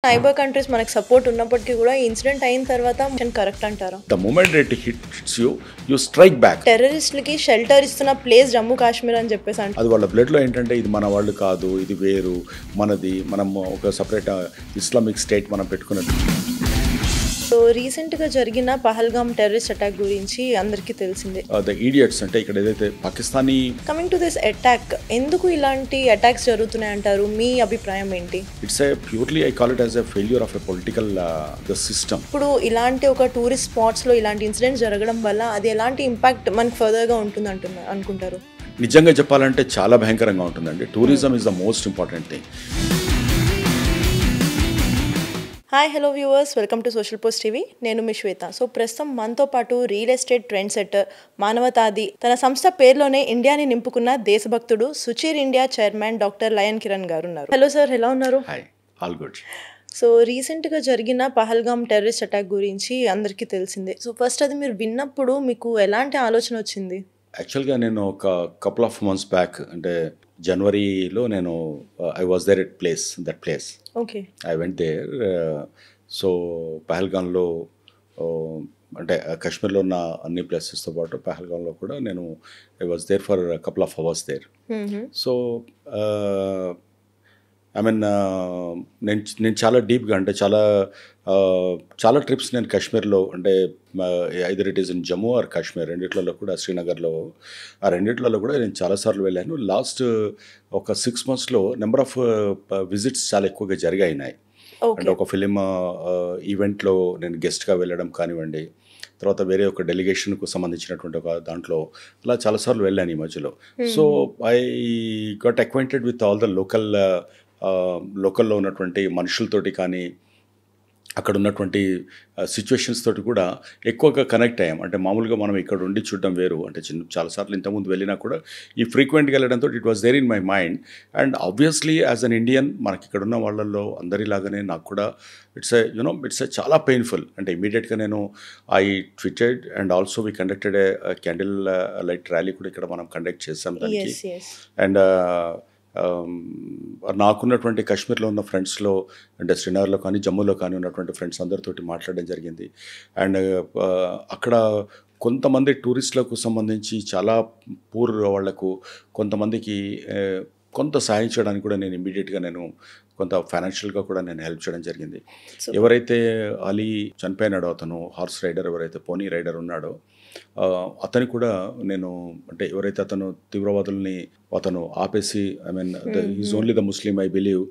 Neighbour countries మనకు support ఉన్నప్పటికీ కూడా ఈ ఇన్సిడెంట్ అయిన తర్వాత కరెక్ట్ అంటారా? The moment it hits you, you strike back. టెర్రరిస్టులకి షెల్టర్ ఇస్తున్న ప్లేస్ జమ్మూ కాశ్మీర్ అని చెప్పేసి అంటే అది వాళ్ళ బ్లడ్లో ఏంటంటే ఇది మన వాళ్ళు కాదు, ఇది వేరు, మనది, మనం ఒక సపరేట్ ఇస్లామిక్ స్టేట్ మనం పెట్టుకున్నట్టు. సో రీసెంట్గా జరిగిన పహల్గామ్ టెర్రరిస్ట్ అటాక్ గురించి అందరికీ తెలిసిందే. ద ఈడియట్స్ అంటే ఇక్కడ ఏదైతే Pakistani. Coming to this attack, ఎందుకు ఇలాంటి అటాక్స్ జరుగుతున్నాయి అంటారు? మీ అభిప్రాయం ఏంటి? It's a purely I call it as a failure of a political the system. ఇప్పుడు ఇలాంటి ఒక టూరిస్ట్ స్పాట్స్లో ఇలాంటి ఇన్సిడెంట్స్ జరగడం వల్ల అది ఎలాంటి ఇంపాక్ట్ మనకు ఫర్దర్గా ఉంటుంది అనుకుంటారు? నిజంగా చెప్పాలంటే చాలా భయంకరంగా ఉంటుందండి. Tourism is the most important thing. Hi hello viewers, welcome to social post TV. నేను మీ శ్వేత. సో ప్రస్తుతం మనతో పాటు రియల్ ఎస్టేట్ ట్రెండ్ సెట్టర్, మానవతాది, తన సంస్థ పేరులోనే ఇండియాని నింపుకున్న దేశభక్తుడు, Suchir India chairman doctor lion Kiran గారు ఉన్నారు. హలో సార్, ఎలా ఉన్నారు? Hi, all good. సో రీసెంట్గా జరిగిన పహల్గామ్ టెర్రరిస్ట్ అటాక్ గురించి అందరికీ తెలిసిందే. సో ఫస్ట్ అది మీరు విన్నప్పుడు మీకు ఎలాంటి ఆలోచన వచ్చింది? యాక్చువల్గా నేను ఒక కపుల్ ఆఫ్ మంత్స్ బ్యాక్, అంటే జనవరిలో నేను I was there at that place. Okay. I went there. So పహల్గామ్లో అంటే కాశ్మీర్లో ఉన్న అన్ని ప్లేసెస్తో పాటు పహల్గామ్లో కూడా నేను I was there for couple of hours there. So I mean నేను చాలా డీప్గా, అంటే చాలా ట్రిప్స్ నేను కాశ్మీర్లో, అంటే either it is in Jammu or Kashmir, రెండిట్లలో కూడా, శ్రీనగర్లో, ఆ రెండిట్లలో కూడా నేను చాలాసార్లు వెళ్ళాను. లాస్ట్ ఒక 6 monthsలో నెంబర్ ఆఫ్ విజిట్స్ చాలా ఎక్కువగా జరిగాయినాయి. అంటే ఒక ఫిలిం ఈవెంట్లో నేను గెస్ట్గా వెళ్ళడం కానివ్వండి, తర్వాత వేరే ఒక డెలిగేషన్కు సంబంధించినటువంటి ఒక దాంట్లో అలా చాలాసార్లు వెళ్ళాను ఈ మధ్యలో. So I got acquainted with all the లోకల్లో ఉన్నటువంటి మనుషులతోటి కానీ, అక్కడ ఉన్నటువంటి సిచ్యువేషన్స్ తోటి కూడా ఎక్కువగా కనెక్ట్ అయ్యాం. అంటే మామూలుగా మనం ఇక్కడ ఉండి చూడడం వేరు, అంటే చాలాసార్లు ఇంతకుముందు వెళ్ళినా కూడా ఈ ఫ్రీక్వెంట్గా వెళ్ళడంతో it was there in my mind. And obviously as an Indian, మనకి ఇక్కడ ఉన్న వాళ్ళల్లో అందరిలాగానే నాకు కూడా ఇట్స్ ఏ చాలా పెయిన్ఫుల్. అంటే ఇమీడియట్గా నేను I tweeted and also we conducted a candle light rally కూడా ఇక్కడ మనం కండక్ట్ చేసాం దానికి. అండ్ నాకున్నటువంటి కాశ్మీర్లో ఉన్న ఫ్రెండ్స్లో, అంటే శ్రీనగర్లో కానీ జమ్మూలో కానీ ఉన్నటువంటి ఫ్రెండ్స్ అందరితోటి మాట్లాడడం జరిగింది. అండ్ అక్కడ కొంతమంది టూరిస్టులకు సంబంధించి చాలా పూర్ వాళ్లకు కొంతమందికి కొంత సహాయం చేయడానికి కూడా నేను ఇమ్మీడియట్గా కొంత ఫైనాన్షియల్గా కూడా నేను హెల్ప్ చేయడం జరిగింది. ఎవరైతే అలీ చనిపోయినాడో, అతను హార్స్ రైడర్, ఎవరైతే పోనీ రైడర్ ఉన్నాడో అతని కూడా నేను, అంటే ఎవరైతే అతను తీవ్రవాదుల్ని అతను ఆపేసి, I mean is only the Muslim I believe,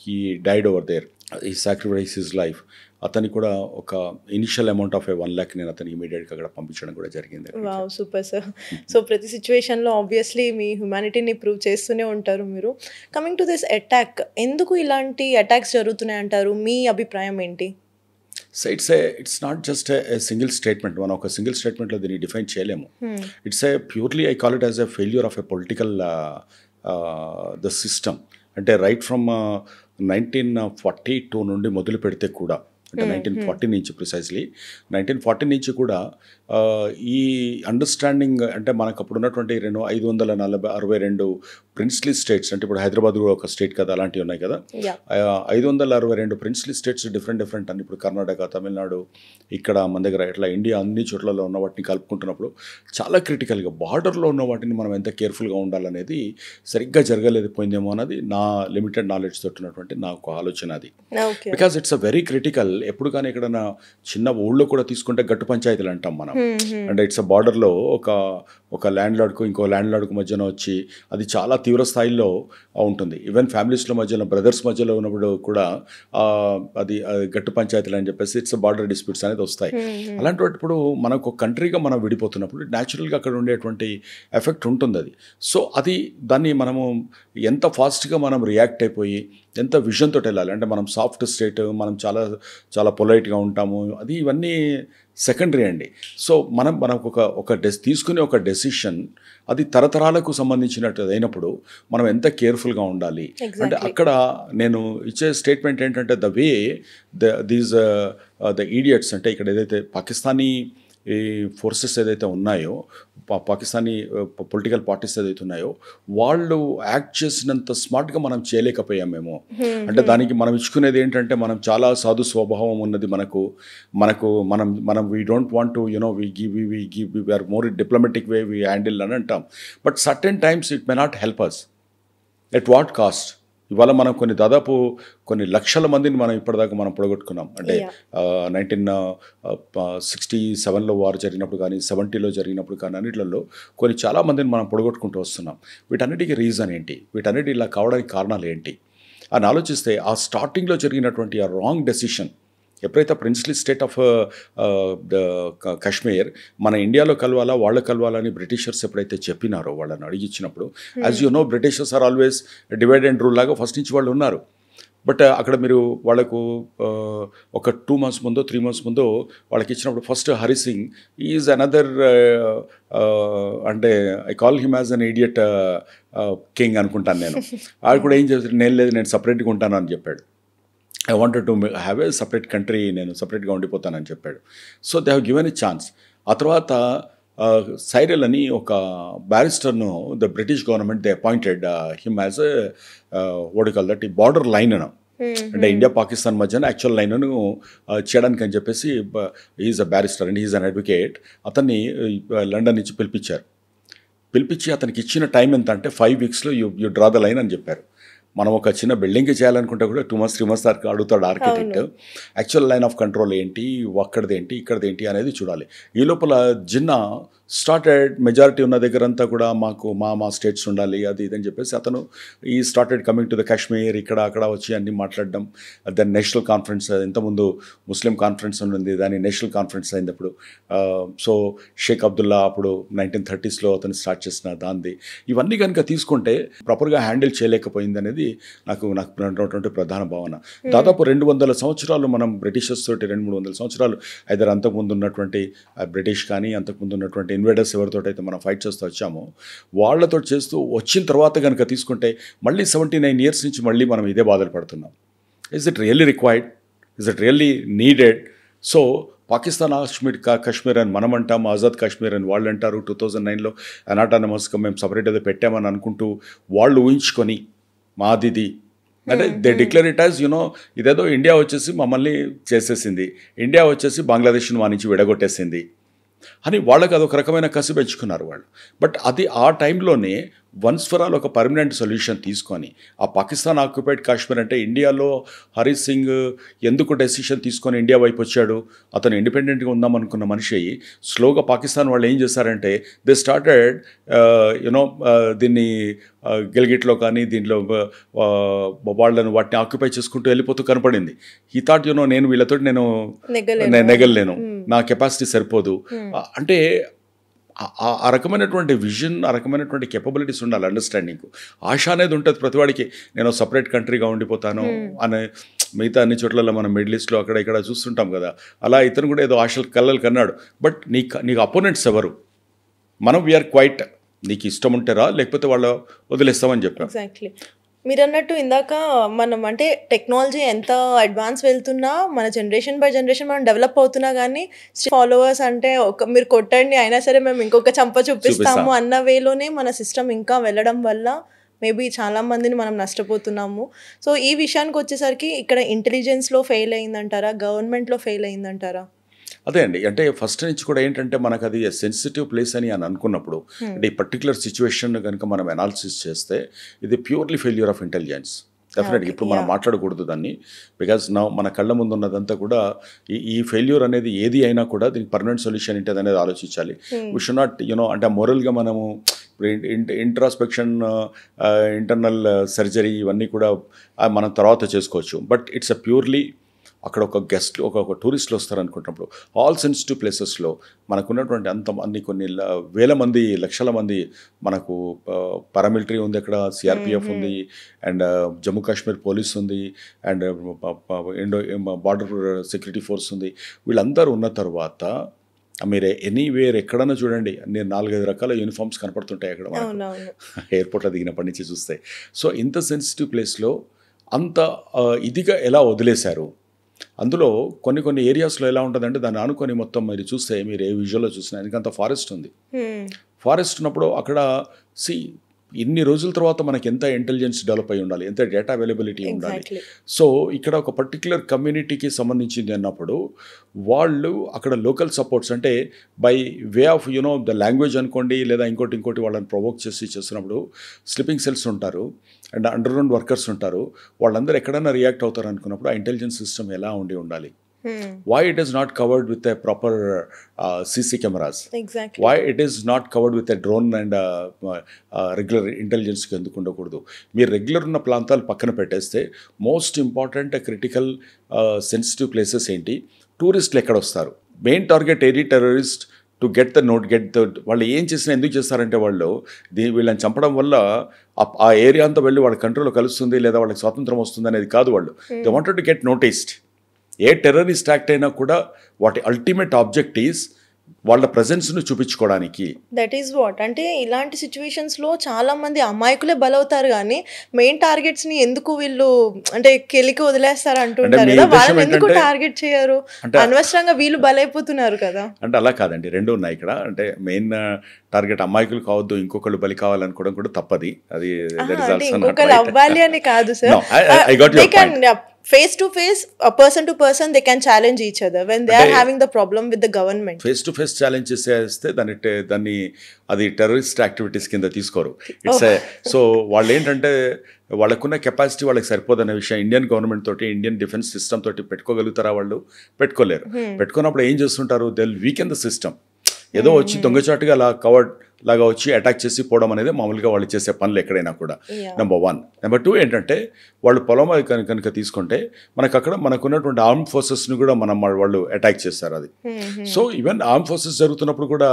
he died over there, he sacrifice his life. అతని కూడా ఒక ఇనిషియల్ అమౌంట్ ఆఫ్ 1 lakh నేను అతను ఇమీడియట్గా అక్కడ పంపించడం కూడా జరిగింది. Wow, super sir. సో ప్రతి సిచ్యువేషన్లో ఆబ్వియస్లీ మీ హ్యుమానిటీని ప్రూవ్ చేస్తూనే ఉంటారు మీరు. కమింగ్ టు దిస్ అటాక్, ఎందుకు ఇలాంటి అటాక్స్ జరుగుతున్నాయి అంటారు? మీ అభిప్రాయం ఏంటి? So it's not just a single statement. మనం ఒక సింగిల్ స్టేట్మెంట్లో దీన్ని డిఫైన్ చేయలేము. It's a purely I call it as a failure of a political the system. అంటే రైట్ ఫ్రమ్ 1942 నుండి మొదలు పెడితే కూడా, అంటే 1940 నుంచి, ప్రిసైజ్లీ 1940 నుంచి కూడా ఈ అండర్స్టాండింగ్, అంటే మనకు అప్పుడు ఉన్నటువంటి 562 ప్రిన్స్లీ స్టేట్స్, అంటే ఇప్పుడు హైదరాబాద్ కూడా ఒక స్టేట్ కదా, అలాంటివి ఉన్నాయి కదా, 562 ప్రిన్స్లీ స్టేట్స్ డిఫరెంట్ అని, ఇప్పుడు కర్ణాటక, తమిళనాడు, ఇక్కడ మన దగ్గర ఇట్లా ఇండియా అన్ని చోట్లలో ఉన్న వాటిని కలుపుకుంటున్నప్పుడు చాలా క్రిటికల్గా బార్డర్లో ఉన్న వాటిని మనం ఎంత కేర్ఫుల్గా ఉండాలనేది సరిగ్గా జరగలేకపోయిందేమో అన్నది నా లిమిటెడ్ నాలెడ్జ్ తోటి ఉన్నటువంటి నాకు ఆలోచన అది. Because it's a very critical. ఎప్పుడు కానీ ఎక్కడైనా చిన్న ఊళ్ళో కూడా తీసుకుంటే గట్టు పంచాయతీలు అంటాం మనం. అంటే ఇట్స్ అ బార్డర్లో ఒక ల్యాండ్ లార్డ్కు ఇంకో ల్యాండ్ లార్డ్కు మధ్యన వచ్చి అది చాలా తీవ్ర స్థాయిలో ఉంటుంది. ఈవెన్ ఫ్యామిలీస్లో మధ్యలో, బ్రదర్స్ మధ్యలో ఉన్నప్పుడు కూడా అది గట్టు పంచాయతీలు అని చెప్పేసి ఇట్స్ బార్డర్ డిస్ప్యూట్స్ అనేది వస్తాయి. అలాంటప్పుడు మనకు ఒక కంట్రీగా మనం విడిపోతున్నప్పుడు న్యాచురల్గా అక్కడ ఉండేటువంటి ఎఫెక్ట్ ఉంటుంది అది. సో దాన్ని మనము ఎంత ఫాస్ట్గా మనం రియాక్ట్ అయిపోయి ఎంత విజన్తో వెళ్ళాలి, అంటే మనం సాఫ్ట్ స్టేట్, మనం చాలా చాలా పొలైట్గా ఉంటాము, అది ఇవన్నీ సెకండరీ అండి. సో మనకు తీసుకునే ఒక డెసిషన్ అది తరతరాలకు సంబంధించినట్టు అయినప్పుడు మనం ఎంత కేర్ఫుల్గా ఉండాలి. అంటే అక్కడ నేను ఇచ్చే స్టేట్మెంట్ ఏంటంటే ద వే ద ఈడియట్స్, అంటే ఇక్కడ ఏదైతే పాకిస్తానీ ఈ ఫోర్సెస్ ఏదైతే ఉన్నాయో పాకిస్తానీ పొలిటికల్ పార్టీస్ ఏదైతే ఉన్నాయో వాళ్ళు యాక్ట్ చేసినంత స్మార్ట్గా మనం చేయలేకపోయాం మేము. అంటే దానికి మనం ఇచ్చుకునేది ఏంటంటే మనం చాలా సాధు స్వభావం ఉన్నది మనకు మనకు మనం మనం we don't want to you know we are more diplomatic way we handle అని అంటాం. But certain times it may not help us. At what cost? ఇవాళ మనం దాదాపు కొన్ని లక్షల మందిని మనం ఇప్పటిదాకా మనం పొడగొట్టుకున్నాం. అంటే 1967లో వారు జరిగినప్పుడు కానీ 70లో జరిగినప్పుడు కానీ అన్నిట్లలో కొన్ని చాలామందిని మనం పొడగొట్టుకుంటూ వస్తున్నాం. వీటన్నిటికీ రీజన్ ఏంటి? వీటన్నిటి ఇలా కావడానికి కారణాలు ఏంటి అని ఆలోచిస్తే ఆ స్టార్టింగ్లో జరిగినటువంటి ఆ రాంగ్ డెసిషన్, ఎప్పుడైతే ప్రిన్స్లీ స్టేట్ ఆఫ్ కాశ్మీర్ మన ఇండియాలో కలవాలా వాళ్ళు కలవాలని బ్రిటిషర్స్ ఎప్పుడైతే చెప్పినారో వాళ్ళని అడిగిచ్చినప్పుడు, as you know Britishers are always divide and rule లాగా ఫస్ట్ నుంచి వాళ్ళు ఉన్నారు. బట్ అక్కడ మీరు వాళ్ళకు ఒక 2 months ముందో 3 months ముందో వాళ్ళకి ఇచ్చినప్పుడు first Hari Singh is another అంటే I call him as an idiot king అనుకుంటాను నేను. ఆడు కూడా ఏం చేస్తారు, నేను సపరేట్గా ఉంటాను అని చెప్పాడు. I wanted to have a separate country, నేను సపరేట్గా ఉండిపోతానని చెప్పాడు. So they have given a chance. ఆ తర్వాత సైరల్ అని ఒక బ్యారిస్టర్ను the British government they appointed him as ఓడికల్ దట్ ఈ బార్డర్ లైన్ అను, అంటే ఇండియా పాకిస్తాన్ మధ్యన యాక్చువల్ లైన్ను చేయడానికి అని చెప్పేసి is a barrister and is an advocate. అతన్ని లండన్ నుంచి పిలిపించి అతనికి ఇచ్చిన టైం ఎంత అంటే 5 weeks you draw the line అని చెప్పారు. మనం ఒక చిన్న బిల్డింగ్ చేయాలనుకుంటే కూడా 2 months 3 months దాకా అడుగుతాడు architect. Actual line of control ఏంటి, అక్కడిదేంటి ఇక్కడిదేంటి అనేది చూడాలి. ఈ లోపల జిన్నా స్టార్టెడ్ మెజారిటీ ఉన్న దగ్గర అంతా కూడా మాకు మా స్టేట్స్ ఉండాలి అది ఇదని చెప్పేసి అతను ఈ started coming to the Kashmir, ఇక్కడ అక్కడ వచ్చి అన్నీ మాట్లాడడం. దాని నేషనల్ కాన్ఫరెన్స్, ఇంతకుముందు ముస్లిం కాన్ఫరెన్స్ ఉంది, దాని నేషనల్ కాన్ఫరెన్స్ అయింది అప్పుడు. సో షేక్ అబ్దుల్లా అప్పుడు 1930s అతను స్టార్ట్ చేసిన దాన్ని ఇవన్నీ కనుక తీసుకుంటే ప్రాపర్గా హ్యాండిల్ చేయలేకపోయింది అనేది నాకు ఉన్నటువంటి ప్రధాన భావన. దాదాపు 200 సంవత్సరాలు మనం బ్రిటిషర్స్ తోటి 200-300 సంవత్సరాలు ఐదర్ అంతకుముందు ఉన్నటువంటి బ్రిటిష్ కానీ అంతకుముందు ఉన్నటువంటి ఇన్వేడర్స్ ఎవరితో అయితే మనం ఫైట్ చేస్తూ వచ్చామో వాళ్ళతో చేస్తూ వచ్చిన తర్వాత కనుక తీసుకుంటే మళ్ళీ 79 years నుంచి మళ్ళీ మనం ఇదే బాధలు పడుతున్నాం. Is it really required? Is it really needed? So Pakistan Kashmir అని మనం అంటాం, ఆజాద్ కాశ్మీర్ అని వాళ్ళు అంటారు. 2009లో అనాటానమస్గా మేము సపరేట్ ఏదో పెట్టామని అనుకుంటూ వాళ్ళు ఊహించుకొని మాదిది అంటే they declare it as you know ఇదేదో ఇండియా వచ్చేసి మమ్మల్ని చేసేసింది, ఇండియా వచ్చేసి బంగ్లాదేశ్ని మా నుంచి విడగొట్టేసింది అని వాళ్ళకి అదొక రకమైన కసి పెంచుకున్నారు వాళ్ళు. బట్ అది ఆ టైంలోనే వన్స్ ఫర్ ఆల్ ఒక పర్మనెంట్ సొల్యూషన్ తీసుకొని ఆ పాకిస్తాన్ ఆక్యుపైడ్ కాశ్మీర్ అంటే ఇండియాలో హరి సింగ్ ఎందుకు డెసిషన్ తీసుకొని ఇండియా వైపు వచ్చాడు, అతను ఇండిపెండెంట్గా ఉందామనుకున్న మనిషి అయ్యి స్లోగా పాకిస్తాన్ వాళ్ళు ఏం చేశారంటే దే స్టార్టెడ్ యునో దీన్ని గిల్గిట్లో కానీ దీంట్లో వాటిని ఆక్యుపై చేసుకుంటూ వెళ్ళిపోతూ కనపడింది. ఈ థాట్ యునో నేను వీళ్ళతో నేను నెగలేను, నా కెపాసిటీ సరిపోదు అంటే ఆ రకమైనటువంటి విజన్, ఆ రకమైనటువంటి కెపబిలిటీస్ ఉండాలి, అండర్స్టాండింగ్, ఆశ అనేది ఉంటుంది ప్రతివాడికి. నేను సపరేట్ కంట్రీగా ఉండిపోతాను అనే మిగతా అన్ని చోట్లలో మనం మిడిల్ ఈస్ట్లో అక్కడ ఇక్కడ చూస్తుంటాం కదా, అలా ఇతను కూడా ఏదో ఆశలు కళ్ళలు కన్నాడు. బట్ నీకు అపోనెంట్స్ ఎవరు? మనం వీఆర్ క్వైట్, నీకు ఇష్టం ఉంటే రా, లేకపోతే వాళ్ళు వదిలేస్తామని చెప్పాం. ఎగ్జాక్ట్లీ మీరు అన్నట్టు ఇందాక మనం అంటే టెక్నాలజీ ఎంత అడ్వాన్స్ వెళ్తున్నా మన జనరేషన్ బై జనరేషన్ మనం డెవలప్ అవుతున్నా కానీ ఫాలోవర్స్ అంటే మీరు కొట్టండి అయినా సరే మేము ఇంకొక చంప చూపిస్తాము అన్న వేలోనే మన సిస్టమ్ ఇంకా వెళ్ళడం వల్ల మేబీ చాలా మందిని మనం నష్టపోతున్నాము. సో ఈ విషయానికి వచ్చేసరికి ఇక్కడ ఇంటెలిజెన్స్లో ఫెయిల్ అయిందంటారా, గవర్నమెంట్లో ఫెయిల్ అయిందంటారా? అదే అండి, అంటే ఫస్ట్ నుంచి కూడా ఏంటంటే మనకు అది సెన్సిటివ్ ప్లేస్ అని అనుకున్నప్పుడు అంటే ఈ పర్టికులర్ సిచ్యువేషన్ కనుక మనం అనాలిసిస్ చేస్తే ఇది ప్యూర్లీ ఫెయిల్యూర్ ఆఫ్ ఇంటెలిజెన్స్. డెఫినెట్గా ఇప్పుడు మనం మాట్లాడకూడదు దాన్ని, బికాజ్ నా మన కళ్ళ ముందు ఉన్నదంతా కూడా ఈ ఫెయిల్యూర్ అనేది ఏది అయినా కూడా దీనికి పర్మనెంట్ సొల్యూషన్ ఏంటి అనేది ఆలోచించాలి. వీ షుడ్ నాట్ యూనో అంటే మోరల్గా మనము ఇంట్రాస్పెక్షన్, ఇంటర్నల్ సర్జరీ ఇవన్నీ కూడా మనం తర్వాత చేసుకోవచ్చు. బట్ ఇట్స్ అ ప్యూర్లీ అక్కడ ఒక గెస్ట్లు ఒక టూరిస్టులు వస్తారనుకుంటున్నప్పుడు ఆల్ సెన్సిటివ్ ప్లేసెస్లో మనకున్నటువంటి అన్ని కొన్ని వేల మంది లక్షల మంది మనకు పారామిలిటరీ ఉంది, అక్కడ సిఆర్పిఎఫ్ ఉంది, అండ్ జమ్మూ కాశ్మీర్ పోలీస్ ఉంది, అండ్ బార్డర్ సెక్యూరిటీ ఫోర్స్ ఉంది. వీళ్ళందరూ ఉన్న తర్వాత మీరు ఎనీవేర్ ఎక్కడన్నా చూడండి, నేను 4-5 రకాల యూనిఫామ్స్ కనపడుతుంటాయి అక్కడ ఎయిర్పోర్ట్లో దిగినప్పటి నుంచి చూస్తే. సో ఇంత సెన్సిటివ్ ప్లేస్లో అంత ఇదిగా ఎలా వదిలేశారు? అందులో కొన్ని ఏరియాస్లో ఎలా ఉంటుందంటే దాన్ని ఆనుకొని మొత్తం మీరు చూస్తే మీరు ఏ విజువల్లో చూసినా ఎందుకంత ఫారెస్ట్ ఉంది. ఫారెస్ట్ ఉన్నప్పుడు అక్కడ ఇన్ని రోజుల తర్వాత మనకి ఎంత ఇంటెలిజెన్స్ డెవలప్ అయి ఉండాలి, ఎంత డేటా అవైలబిలిటీ ఉండాలి. సో ఇక్కడ ఒక పర్టిక్యులర్ కమ్యూనిటీకి సంబంధించింది అన్నప్పుడు వాళ్ళు అక్కడ లోకల్ సపోర్ట్స్ అంటే by way of the language అనుకోండి, లేదా ఇంకోటి వాళ్ళని ప్రొవోక్ చేస్తున్నప్పుడు స్లీపింగ్ సెల్స్ ఉంటారు అండ్ అండర్ గ్రౌండ్ వర్కర్స్ ఉంటారు. వాళ్ళందరూ ఎక్కడైనా రియాక్ట్ అవుతారు అనుకున్నప్పుడు ఆ ఇంటెలిజెన్స్ సిస్టమ్ ఎలా ఉండాలి. Why it is not covered with a proper CC cameras? Exactly. Why it is not covered with a drone and regular intelligence కి ఎందుకు ఉండకూడదు? మీరు రెగ్యులర్ ఉన్న ప్రాంతాలు పక్కన పెట్టేస్తే most important critical sensitive places ఏంటి, టూరిస్టులు ఎక్కడ వస్తారు, మెయిన్ టార్గెట్ ఏది టెర్రరిస్ట్ టు గెట్ వాళ్ళు ఏం చేసినా ఎందుకు చేస్తారంటే వాళ్ళు వీళ్ళని చంపడం వల్ల ఆ ఏరియా అంతా వెళ్ళి వాళ్ళ కంట్రోల్లో కలుస్తుంది లేదా వాళ్ళకి స్వాతంత్రం వస్తుంది అనేది కాదు. వాళ్ళు they wanted to get noticed. A terrorist act అయినా కూడా వాటి అల్టిమేట్ ఆబ్జెక్ట్ ఈజ్ వాళ్ళ ప్రెజెన్స్ను చూపించుకోవడానికి. దట్ ఈస్ వాట్ అంటే ఇలాంటి సిచ్యువేషన్స్లో చాలా మంది అమాయకులే బలవుతారు, కానీ మెయిన్ టార్గెట్స్ని ఎందుకు వీళ్ళు అంటే కెలికి వదిలేస్తారు అంటుంటారు కదా, వాళ్ళని ఎందుకు టార్గెట్ చేయరు? అనవసరంగా వీళ్ళు బలైపోతున్నారు కదా. అంటే అలా కాదండి, రెండు ఉన్నాయి ఇక్కడ. అంటే మెయిన్ టార్గెట్ అమాయకులు కావద్దు, ఇంకొకళ్ళు బలి కావాలనుకోవడం కూడా తప్పది. అది ఇంకొకళ్ళు అవ్వాలి అని కాదు sir. Face to face, a person to person, they can challenge each other when they are having the problem with the government. Face to face challenge చేస్తే దాన్ని అది టెర్రరిస్ట్ యాక్టివిటీస్ కింద తీసుకోరు. ఇట్స్ సో వాళ్ళు ఏంటంటే వాళ్ళకున్న కెపాసిటీ వాళ్ళకి సరిపోదనే విషయం ఇండియన్ గవర్నమెంట్ తోటి, ఇండియన్ డిఫెన్స్ సిస్టమ్ తోటి పెట్టుకోగలుగుతారా? వాళ్ళు పెట్టుకోలేరు. పెట్టుకున్నప్పుడు ఏం చేస్తుంటారు, they will weaken the system. ఏదో వచ్చి దొంగచాటుగా అలా కవర్డ్ లాగా వచ్చి అటాక్ చేసి పోవడం అనేది మామూలుగా వాళ్ళు చేసే పనులు ఎక్కడైనా కూడా. నెంబర్ 1. నెంబర్ 2 ఏంటంటే వాళ్ళు పొలం కనుక తీసుకుంటే మనకున్నటువంటి ఆర్మ్ ఫోర్సెస్ని కూడా వాళ్ళు అటాక్ చేస్తారు. అది సో ఈవెన్ ఆర్మ్ ఫోర్సెస్ జరుగుతున్నప్పుడు కూడా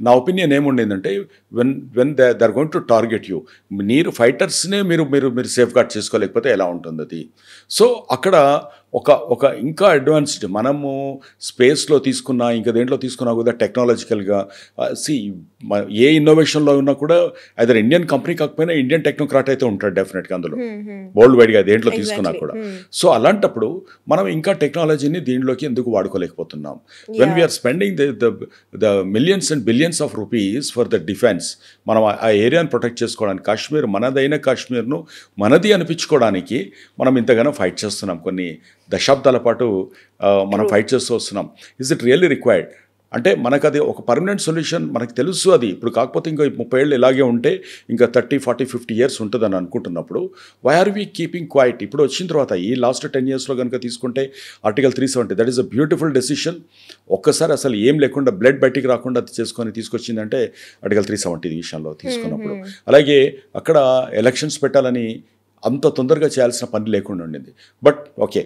నా ఒపీనియన్ ఏముండేదంటే when they are going to target you, మీరు ఫైటర్స్నే మీరు సేఫ్ గార్డ్ చేసుకోలేకపోతే ఎలా ఉంటుంది అది. సో అక్కడ ఒక ఇంకా అడ్వాన్స్డ్ మనము స్పేస్లో తీసుకున్నా ఇంకా దేంట్లో తీసుకున్నా కూడా టెక్నాలజికల్గా ఏ ఇన్నోవేషన్లో ఉన్నా కూడా అదర్ ఇండియన్ కంపెనీ కాకపోయినా ఇండియన్ టెక్నోక్రాట్ అయితే ఉంటాడు డెఫినెట్గా అందులో, వరల్డ్ వైడ్గా దేంట్లో తీసుకున్నా కూడా. సో అలాంటప్పుడు మనం ఇంకా టెక్నాలజీని దీంట్లోకి ఎందుకు వాడుకోలేకపోతున్నాం? When we're spending the millions and billions of rupees for the defence, మనం ఆ ఏరియాను ప్రొటెక్ట్ చేసుకోవడానికి, కాశ్మీర్ మనదైన కాశ్మీర్ను మనది అనిపించుకోవడానికి మనం ఇంతగానో ఫైట్ చేస్తున్నాం. కొన్ని దశాబ్దాల పాటు మనం ఫైట్ చేస్తూ వస్తున్నాం. Is it really required? అంటే మనకు అది ఒక పర్మనెంట్ సొల్యూషన్ మనకు తెలుసు అది ఇప్పుడు, కాకపోతే ఇంకా 30 ఏళ్ళు ఇలాగే ఉంటే ఇంకా 30, 40, 50 years ఉంటుందని అనుకుంటున్నప్పుడు why are we keeping quiet? ఇప్పుడు వచ్చిన తర్వాత ఈ లాస్ట్ 10 yearsలో కనుక తీసుకుంటే article 370 that is a beautiful decision. ఒక్కసారి అసలు ఏం లేకుండా బ్లడ్ బయటికి రాకుండా తీసుకొచ్చిందంటే ఆర్టికల్ 370 విషయంలో తీసుకున్నప్పుడు. అలాగే అక్కడ ఎలక్షన్స్ పెట్టాలని అంత తొందరగా చేయాల్సిన పని లేకుండా ఉండింది. బట్ ఓకే,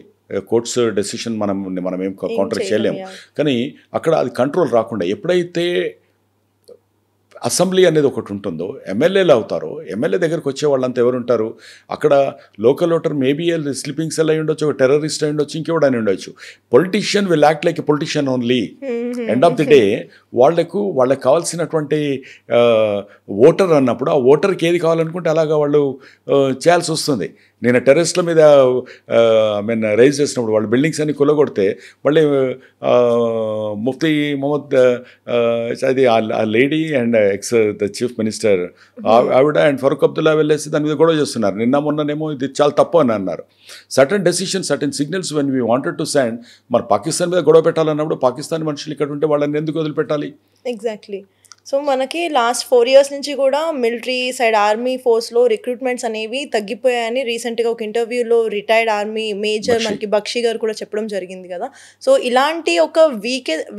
కోర్ట్స్ డెసిషన్ మనం ఏం కౌంటర్ చేయలేము, కానీ అక్కడ అది కంట్రోల్ రాకుండా ఎప్పుడైతే అసెంబ్లీ అనేది ఒకటి ఉంటుందో, ఎమ్మెల్యేలు అవుతారో, ఎమ్మెల్యే దగ్గరకు వచ్చే వాళ్ళంతా ఎవరు ఉంటారు అక్కడ? Local voter maybe sleeping cell అయి ఉండొచ్చు, ఒక టెర్రరిస్ట్ అయి ఉండొచ్చు, ఇంకెవడని ఉండొచ్చు. Politician will act like a politician only. End of the day వాళ్ళకి కావాల్సినటువంటి ఓటర్ అన్నప్పుడు ఆ ఓటర్కి ఏది కావాలనుకుంటే అలాగా వాళ్ళు చేయాల్సి వస్తుంది. నేను టెర్రరిస్ట్ల మీద రైజ్ చేసినప్పుడు వాళ్ళు బిల్డింగ్స్ అన్ని కొలగొడితే మళ్ళీ ముఫ్తీ మొహమ్మద్ అది ఆ lady and the chief minister ఆవిడ అండ్ ఫరూక్ అబ్దుల్లా వెళ్ళేసి దాని మీద గొడవ చేస్తున్నారు. నిన్న మొన్ననేమో ఇది చాలా తప్పు అని అన్నారు. Certain decision, certain signals when we wanted to send. మరి పాకిస్తాన్ మీద గొడవ పెట్టాలన్నప్పుడు పాకిస్తాన్ మనుషులు ఇక్కడ ఉంటే వాళ్ళని ఎందుకు వదిలిపెట్టాలి? ఎగ్జాక్ట్లీ. సో మనకి లాస్ట్ 4 years నుంచి కూడా మిలిటరీ సైడ్ ఆర్మీ ఫోర్స్లో రిక్రూట్మెంట్స్ అనేవి తగ్గిపోయాయని రీసెంట్గా ఒక ఇంటర్వ్యూలో రిటైర్డ్ ఆర్మీ మేజర్ మనకి బక్షి గారు కూడా చెప్పడం జరిగింది కదా. సో ఇలాంటి ఒక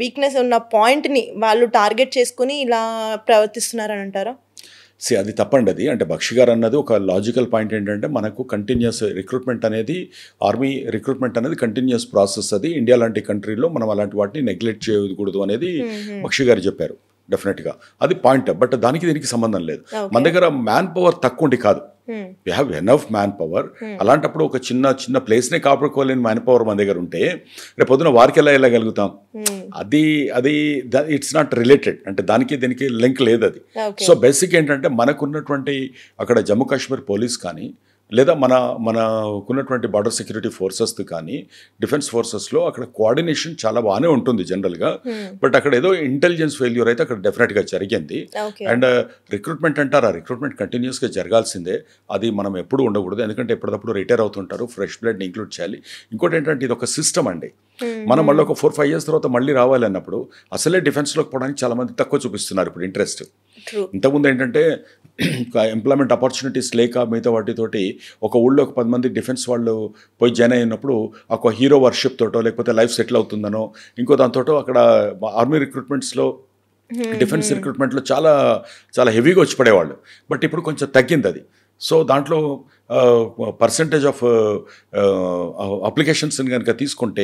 వీక్నెస్ ఉన్న పాయింట్ని వాళ్ళు టార్గెట్ చేసుకుని ఇలా ప్రవర్తిస్తున్నారని అంటారా? అది తప్పండి. అది అంటే బక్షి గారు అన్నది ఒక లాజికల్ పాయింట్ ఏంటంటే మనకు కంటిన్యూస్ రిక్రూట్మెంట్ అనేది, ఆర్మీ రిక్రూట్మెంట్ అనేది కంటిన్యూస్ ప్రాసెస్. అది ఇండియా లాంటి కంట్రీలో మనం అలాంటి వాటిని నెగ్లెక్ట్ చేయకూడదు అనేది బక్షి గారు చెప్పారు. డెఫినెట్గా అది పాయింట్. బట్ దానికి దీనికి సంబంధం లేదు. మన దగ్గర మ్యాన్ పవర్ తక్కువ ఉండి కాదు, we have enough man power. అలాంటప్పుడు ఒక చిన్న ప్లేస్నే కాపాడుకోలేని మ్యాన్ పవర్ మన దగ్గర ఉంటే రేపు పొద్దున వారికి ఎలా వెళ్ళగలుగుతాం? అది ఇట్స్ నాట్ రిలేటెడ్, అంటే దానికి దీనికి లింక్ లేదు అది. సో బేసిక్ ఏంటంటే మనకున్నటువంటి అక్కడ జమ్మూ కాశ్మీర్ పోలీస్ కానీ లేదా మనకున్నటువంటి బార్డర్ సెక్యూరిటీ ఫోర్సెస్ది కానీ డిఫెన్స్ ఫోర్సెస్లో అక్కడ కోఆర్డినేషన్ చాలా బాగానే ఉంటుంది జనరల్గా. బట్ అక్కడ ఏదో ఇంటెలిజెన్స్ ఫెయిల్యూర్ అయితే అక్కడ డెఫినెట్గా జరిగింది. అండ్ రిక్రూట్మెంట్ అంటారు, ఆ రిక్రూట్మెంట్ కంటిన్యూస్గా జరగాల్సిందే, అది మనం ఎప్పుడు ఉండకూడదు. ఎందుకంటే ఎప్పటికప్పుడు రిటైర్ అవుతుంటారు, ఫ్రెష్ బ్లడ్ని ఇంక్లూడ్ చేయాలి. ఇంకోటి ఏంటంటే ఇది ఒక సిస్టమ్ అండి. మనం మళ్ళీ ఒక 4-5 years తర్వాత మళ్ళీ రావాలి అన్నప్పుడు అసలే డిఫెన్స్లోకి పోవడానికి చాలా మంది తక్కువ చూపిస్తున్నారు ఇప్పుడు ఇంట్రెస్ట్. ఇంతకుముందు ఏంటంటే ఎంప్లాయ్మెంట్ ఆపర్చునిటీస్ లేక మిగతా వాటితోటి ఒక ఊళ్ళో ఒక 10 మంది డిఫెన్స్ వాళ్ళు పోయి జాయిన్ అయినప్పుడు ఒక హీరో వర్షిప్ తోటో లేకపోతే లైఫ్ సెటిల్ అవుతుందనో ఇంకో దాంతో అక్కడ ఆర్మీ రిక్రూట్మెంట్స్లో డిఫెన్స్ రిక్రూట్మెంట్లో చాలా చాలా హెవీగా వచ్చి పడేవాళ్ళు. బట్ ఇప్పుడు కొంచెం తగ్గింది అది. సో దాంట్లో పర్సంటేజ్ ఆఫ్ అప్లికేషన్స్ కనుక తీసుకుంటే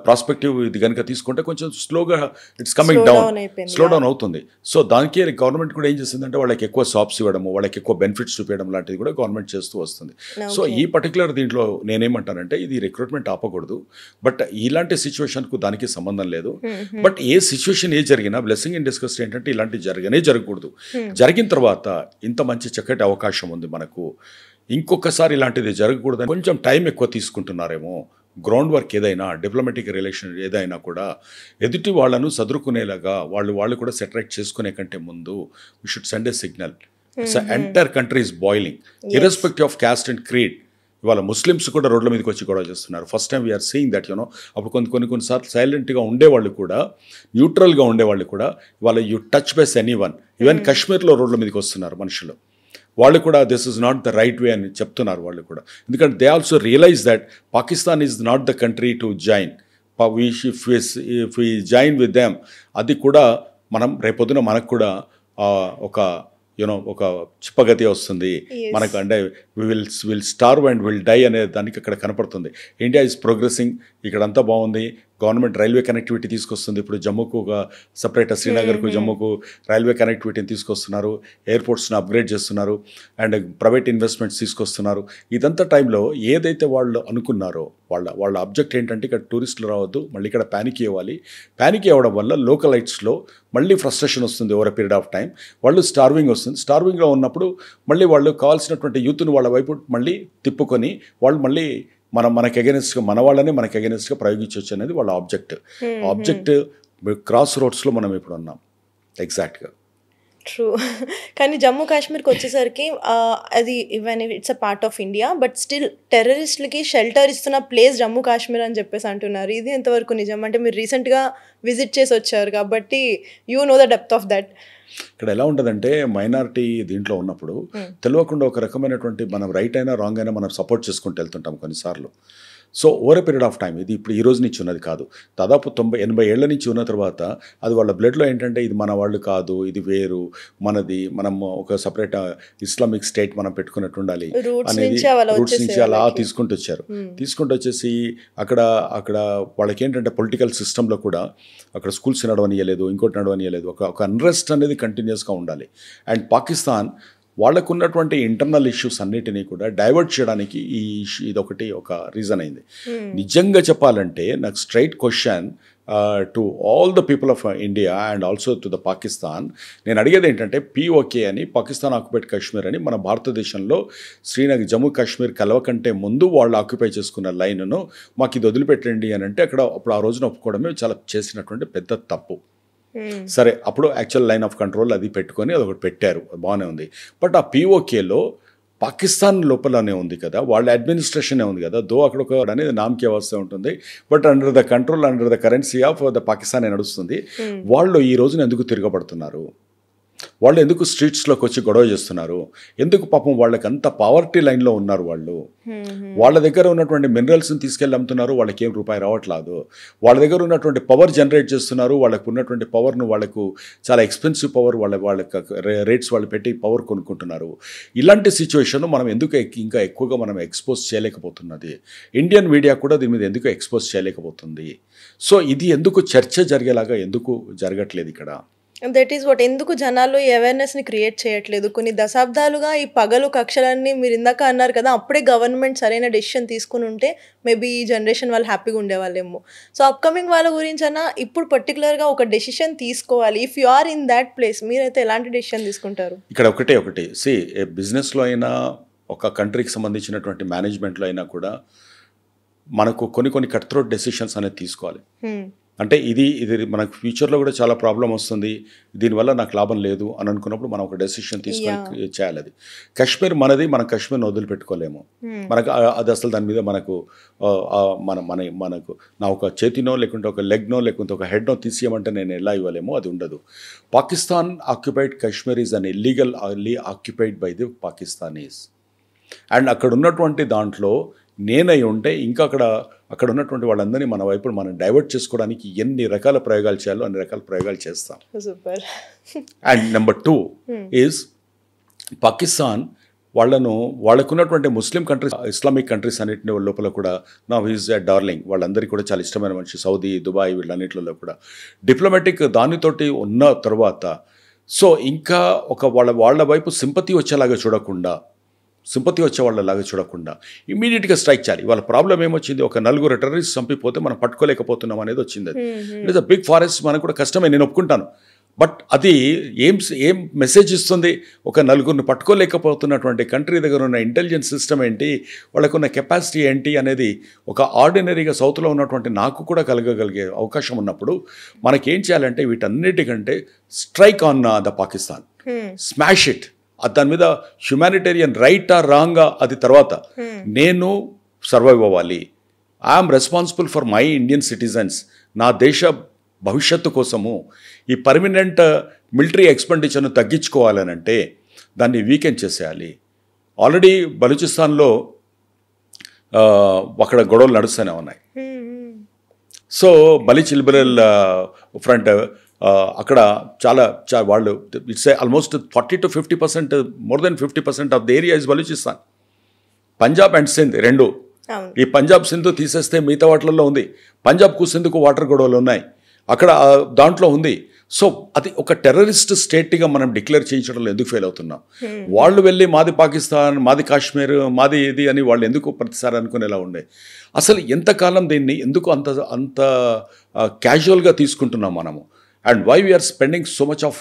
ప్రాస్పెక్టివ్ ఇది కనుక తీసుకుంటే కొంచెం స్లోగా it's coming down, slow down అవుతుంది. సో దానికి గవర్నమెంట్ కూడా ఏం చేస్తుందంటే వాళ్ళకి ఎక్కువ జాబ్స్ ఇవ్వడము, వాళ్ళకి ఎక్కువ బెనిఫిట్స్ చూపించడం లాంటిది కూడా గవర్నమెంట్ చేస్తూ వస్తుంది. సో ఈ పర్టికులర్ దీంట్లో నేనేమంటానంటే ఇది రిక్రూట్మెంట్ ఆపకూడదు, బట్ ఇలాంటి సిచ్యువేషన్కు దానికి సంబంధం లేదు. బట్ ఏ సిచ్యువేషన్ ఏ జరిగినా బ్లెస్సింగ్ ఇన్ డిస్కస్ ఏంటంటే ఇలాంటి జరగకూడదు. జరిగిన తర్వాత ఇంత మంచి చక్కటి అవకాశం ఉంది మనకు, ఇంకొకసారి ఇలాంటిది జరగకూడదని కొంచెం టైం ఎక్కువ తీసుకుంటున్నారేమో. గ్రౌండ్ వర్క్ ఏదైనా, డిప్లొమాటిక్ రిలేషన్ ఏదైనా కూడా ఎదుటి వాళ్ళను చదువుకునేలాగా వాళ్ళు కూడా సెటరేట్ చేసుకునే కంటే ముందు we should send a signal. Entire country is boiling irrespective of caste and creed. ఇవాళ ముస్లిమ్స్ కూడా రోడ్ల మీదకి వచ్చి గొడవ చేస్తున్నారు. First time we are seeing that you know. అప్పుడు కొన్నిసార్లు సైలెంట్గా ఉండేవాళ్ళు కూడా, న్యూట్రల్గా ఉండేవాళ్ళు కూడా ఇవాళ you touch base any one. Even కాశ్మీర్లో రోడ్ల మీదకి వస్తున్నారు మనుషులు, వాళ్ళు కూడా this is not the right way అని చెప్తున్నారు వాళ్ళు కూడా. ఎందుకంటే they also realise that Pakistan is not the country to join. If we join with them, అది కూడా మనం రేపొద్దున మనకు కూడా ఒక ఒక చిప్పగతి వస్తుంది మనకు. అంటే will starve and will die అనే దానికి అక్కడ కనపడుతుంది. ఇండియా ఈజ్ ప్రోగ్రెసింగ్, ఇక్కడంతా బాగుంది. గవర్నమెంట్ రైల్వే కనెక్టివిటీ తీసుకొస్తుంది. ఇప్పుడు జమ్మూకు ఒక సపరేట్, శ్రీనగర్కు జమ్మూకు రైల్వే కనెక్టివిటీని తీసుకొస్తున్నారు, ఎయిర్పోర్ట్స్ని అప్గ్రేడ్ చేస్తున్నారు, అండ్ ప్రైవేట్ ఇన్వెస్ట్మెంట్స్ తీసుకొస్తున్నారు. ఇదంతా టైంలో ఏదైతే వాళ్ళు అనుకున్నారో వాళ్ళ ఆబ్జెక్ట్ ఏంటంటే ఇక్కడ టూరిస్టులు రావద్దు, మళ్ళీ ఇక్కడ ప్యానిక్ ఇవ్వాలి. ప్యానిక్ ఇవ్వడం వల్ల లోకలైట్స్లో మళ్ళీ ఫ్రస్ట్రేషన్ వస్తుంది over a period of time. వాళ్ళు స్టార్వింగ్ వస్తుంది. స్టార్వింగ్లో ఉన్నప్పుడు మళ్ళీ వాళ్ళు కావాల్సినటువంటి యూత్ను వాళ్ళ వైపు మళ్ళీ తిప్పుకొని వాళ్ళు మళ్ళీ మనకి అగెనిస్ట్గా, మన వాళ్ళనే మనకి అగెనిస్ట్గా ప్రయోగించవచ్చు అనేది వాళ్ళ ఆబ్జెక్ట్ క్రాస్ రోడ్స్లో మనం ఇప్పుడు ఉన్నాం ఎగ్జాక్ట్గా. ట్రూ. కానీ జమ్మూ కాశ్మీర్కి వచ్చేసరికి అది even it's a part of India, but still టెర్రరిస్టులకి షెల్టర్ ఇస్తున్న ప్లేస్ జమ్మూ కాశ్మీర్ అని చెప్పేసి అంటున్నారు. ఇది ఎంతవరకు నిజం? అంటే మీరు రీసెంట్గా విజిట్ చేసి వచ్చారు కాబట్టి you know the depth of that. ఇక్కడ ఎలా ఉంటుందంటే మైనారిటీ దీంట్లో ఉన్నప్పుడు తెలియకుండా ఒక రకమైనటువంటి మనం రైట్ అయినా రాంగ్ అయినా మనం సపోర్ట్ చేసుకుంటూ వెళ్తుంటాం కొన్నిసార్లు. So over a period of time, ఇది ఇప్పుడు ఈ రోజు నుంచి ఉన్నది కాదు, దాదాపు 90-80 ఏళ్ల నుంచి ఉన్న తర్వాత అది వాళ్ళ బ్లడ్లో ఏంటంటే ఇది మన వాళ్ళు కాదు, ఇది వేరు, మనది, మనం ఒక సపరేట్ ఇస్లామిక్ స్టేట్ మనం పెట్టుకున్నట్టు ఉండాలి అనేది రూట్స్ నుంచి అలా తీసుకుంటూ వచ్చారు. తీసుకుంటూ వచ్చేసి అక్కడ వాళ్ళకి ఏంటంటే పొలిటికల్ సిస్టంలో కూడా అక్కడ స్కూల్స్ నడవనియలేదు, ఇంకోటి నడవనియలేదు. ఒక అన్రెస్ట్ అనేది కంటిన్యూస్గా ఉండాలి. అండ్ పాకిస్తాన్ వాళ్ళకున్నటువంటి ఇంటర్నల్ ఇష్యూస్ అన్నిటినీ కూడా డైవర్ట్ చేయడానికి ఇదొకటి ఒక రీజన్ అయింది. నిజంగా చెప్పాలంటే నాకు straight question to all the people of India and also to the Pakistan, నేను అడిగేది ఏంటంటే POK అని, పాకిస్తాన్ ఆక్యుపైడ్ కాశ్మీర్ అని, మన భారతదేశంలో శ్రీనగర్ జమ్మూ కాశ్మీర్ కలవకంటే ముందు వాళ్ళు ఆక్యుపై చేసుకున్న లైన్ను మాకు ఇది వదిలిపెట్టండి అని అంటే అప్పుడు ఆ రోజున ఒప్పుకోవడమే చాలా చేసినటువంటి పెద్ద తప్పు. సరే, అప్పుడు యాక్చువల్ లైన్ ఆఫ్ కంట్రోల్ అది పెట్టుకొని అదొకటి పెట్టారు, బాగానే ఉంది. బట్ ఆ POKలో పాకిస్తాన్ లోపలనే ఉంది కదా, వాళ్ళ అడ్మినిస్ట్రేషనే ఉంది కదా, దో అక్కడ ఒక అనేది నామకే వ్యవస్థ ఉంటుంది, but under the control, under the currency of the Pakistan నడుస్తుంది. వాళ్ళు ఈ రోజున ఎందుకు తిరగబడుతున్నారు? వాళ్ళు ఎందుకు స్ట్రీట్స్లోకి వచ్చి గొడవ చేస్తున్నారు? ఎందుకు పాపం వాళ్ళకి అంత పావర్టీ లైన్లో ఉన్నారు వాళ్ళు. వాళ్ళ దగ్గర ఉన్నటువంటి మినరల్స్ని తీసుకెళ్ళి అమ్ముతున్నారు, వాళ్ళకి ఏం రూపాయి రావట్లేదు. వాళ్ళ దగ్గర ఉన్నటువంటి పవర్ జనరేట్ చేస్తున్నారు, వాళ్ళకు ఉన్నటువంటి పవర్ను వాళ్ళకు చాలా ఎక్స్పెన్సివ్ పవర్ వాళ్ళకి రేట్స్ వాళ్ళు పెట్టి పవర్ కొనుక్కుంటున్నారు. ఇలాంటి సిచ్యువేషన్ మనం ఎందుకు ఇంకా ఎక్కువగా మనం ఎక్స్పోజ్ చేయలేకపోతున్నది? ఇండియన్ మీడియా కూడా దీని మీద ఎందుకు ఎక్స్పోజ్ చేయలేకపోతుంది? సో ఇది ఎందుకు చర్చ జరిగేలాగా ఎందుకు జరగట్లేదు ఇక్కడ? That is what. ఎందుకు జనాల్లో ఈ అవేర్నెస్ని క్రియేట్ చేయట్లేదు? కొన్ని దశాబ్దాలుగా ఈ పగలు కక్షలన్నీ మీరు ఇందాక అన్నారు కదా, అప్పుడే గవర్నమెంట్ సరైన డెసిషన్ తీసుకుని ఉంటే మేబీ ఈ జనరేషన్ వాళ్ళు హ్యాపీగా ఉండేవాళ్ళేమో. సో అప్కమింగ్ వాళ్ళ గురించి అన్నా ఇప్పుడు పర్టికులర్గా ఒక డెసిషన్ తీసుకోవాలి. If you are in that place, మీరైతే ఎలాంటి డెసిషన్ తీసుకుంటారు? ఇక్కడ ఒకటి బిజినెస్లో అయినా ఒక కంట్రీకి సంబంధించినటువంటి మేనేజ్మెంట్లో అయినా కూడా మనకు కొన్ని కట్ త్రోట్ డెసిషన్స్ అనేది తీసుకోవాలి. అంటే ఇది మనకు ఫ్యూచర్లో కూడా చాలా ప్రాబ్లం వస్తుంది, దీనివల్ల నాకు లాభం లేదు అని అనుకున్నప్పుడు మనం ఒక డెసిషన్ తీసుకొని చేయాలి. అది కాశ్మీర్ మనది, మనం కాశ్మీర్ని వదిలిపెట్టుకోలేము. మనకు అది అసలు దాని మీద మనకు మనకు నా ఒక చేతినో లేకుంటే ఒక లెగ్నో లేకుంటే ఒక హెడ్నో తీసేయమంటే నేను ఎలా ఇవ్వలేము, అది ఉండదు. Pakistan occupied Kashmir is an illegally occupied by the Pakistanis. And అక్కడ ఉన్నటువంటి దాంట్లో నేనై ఉంటే ఇంకా అక్కడ ఉన్నటువంటి వాళ్ళందరినీ మన వైపు మనం డైవర్ట్ చేసుకోవడానికి ఎన్ని రకాల ప్రయోగాలు చేయాలో అన్ని రకాల ప్రయోగాలు చేస్తాం. అండ్ నెంబర్ 2 ఈజ్ పాకిస్తాన్ వాళ్ళకున్నటువంటి ముస్లిం కంట్రీస్, ఇస్లామిక్ కంట్రీస్ అన్నింటి లోపల కూడా నా ఈజ్ ఎ డార్లింగ్. వాళ్ళందరికీ కూడా చాలా ఇష్టమైన మనిషి. సౌదీ, దుబాయ్ వీళ్ళన్నింటిలో కూడా డిప్లొమాటిక్ దానితోటి ఉన్న తర్వాత సో ఇంకా ఒక వాళ్ళ వైపు సింపతి వచ్చేలాగా చూడకుండా ఇమీడియట్గా స్ట్రైక్ చేయాలి. వాళ్ళ ప్రాబ్లం ఏమొచ్చింది, ఒక 4 టెర్రరిస్ట్ చంపిపోతే మనం పట్టుకోలేకపోతున్నాం అనేది వచ్చింది. అది it is a big forest, మనకు కూడా కష్టమే, నేను ఒప్పుకుంటాను. బట్ అది ఏం మెసేజ్ ఇస్తుంది, ఒక 4 పట్టుకోలేకపోతున్నటువంటి కంట్రీ దగ్గర ఉన్న ఇంటెలిజెన్స్ సిస్టమ్ ఏంటి, వాళ్ళకున్న కెపాసిటీ ఏంటి అనేది ఒక ఆర్డినరీగా సౌత్లో ఉన్నటువంటి నాకు కూడా కలగగలిగే అవకాశం ఉన్నప్పుడు మనకేం చేయాలంటే వీటన్నిటికంటే strike on the Pakistan, smash it. దాని మీద హ్యుమానిటేరియన్ రైట్ ఆ రాంగా అది తర్వాత నేను సర్వైవ్ అవ్వాలి. I'm responsible for my Indian citizens. నా దేశ భవిష్యత్తు కోసము ఈ పర్మనెంట్ మిలిటరీ ఎక్స్పెండిచర్ను తగ్గించుకోవాలనంటే దాన్ని వీకెండ్ చేసేయాలి. ఆల్రెడీ బలూచిస్తాన్లో అక్కడ గొడవలు నడుస్తూనే ఉన్నాయి. సో బలిచ్ లిబరల్ ఫ్రంట్ అక్కడ చాలా వాళ్ళు it's almost 40 to 50%, more than 50% of the area is Balochistan. Punjab and Sindh రెండు. ఈ పంజాబ్ సింధు తీసేస్తే మిగతా వాటిల్లో ఉంది. పంజాబ్కు సింధుకు వాటర్ గొడవలు ఉన్నాయి, అక్కడ దాంట్లో ఉంది. సో అది ఒక టెర్రరిస్ట్ స్టేట్గా మనం డిక్లేర్ చేయించడంలో ఎందుకు ఫెయిల్ అవుతున్నాం? వాళ్ళు వెళ్ళి మాది పాకిస్తాన్, మాది కాశ్మీర్, మాది ఇది అని వాళ్ళు ఎందుకు ప్రతిసారి అనుకునేలా ఉండే? అసలు ఎంతకాలం దీన్ని ఎందుకు అంత క్యాజువల్గా తీసుకుంటున్నాం మనము? And why we are spending so much of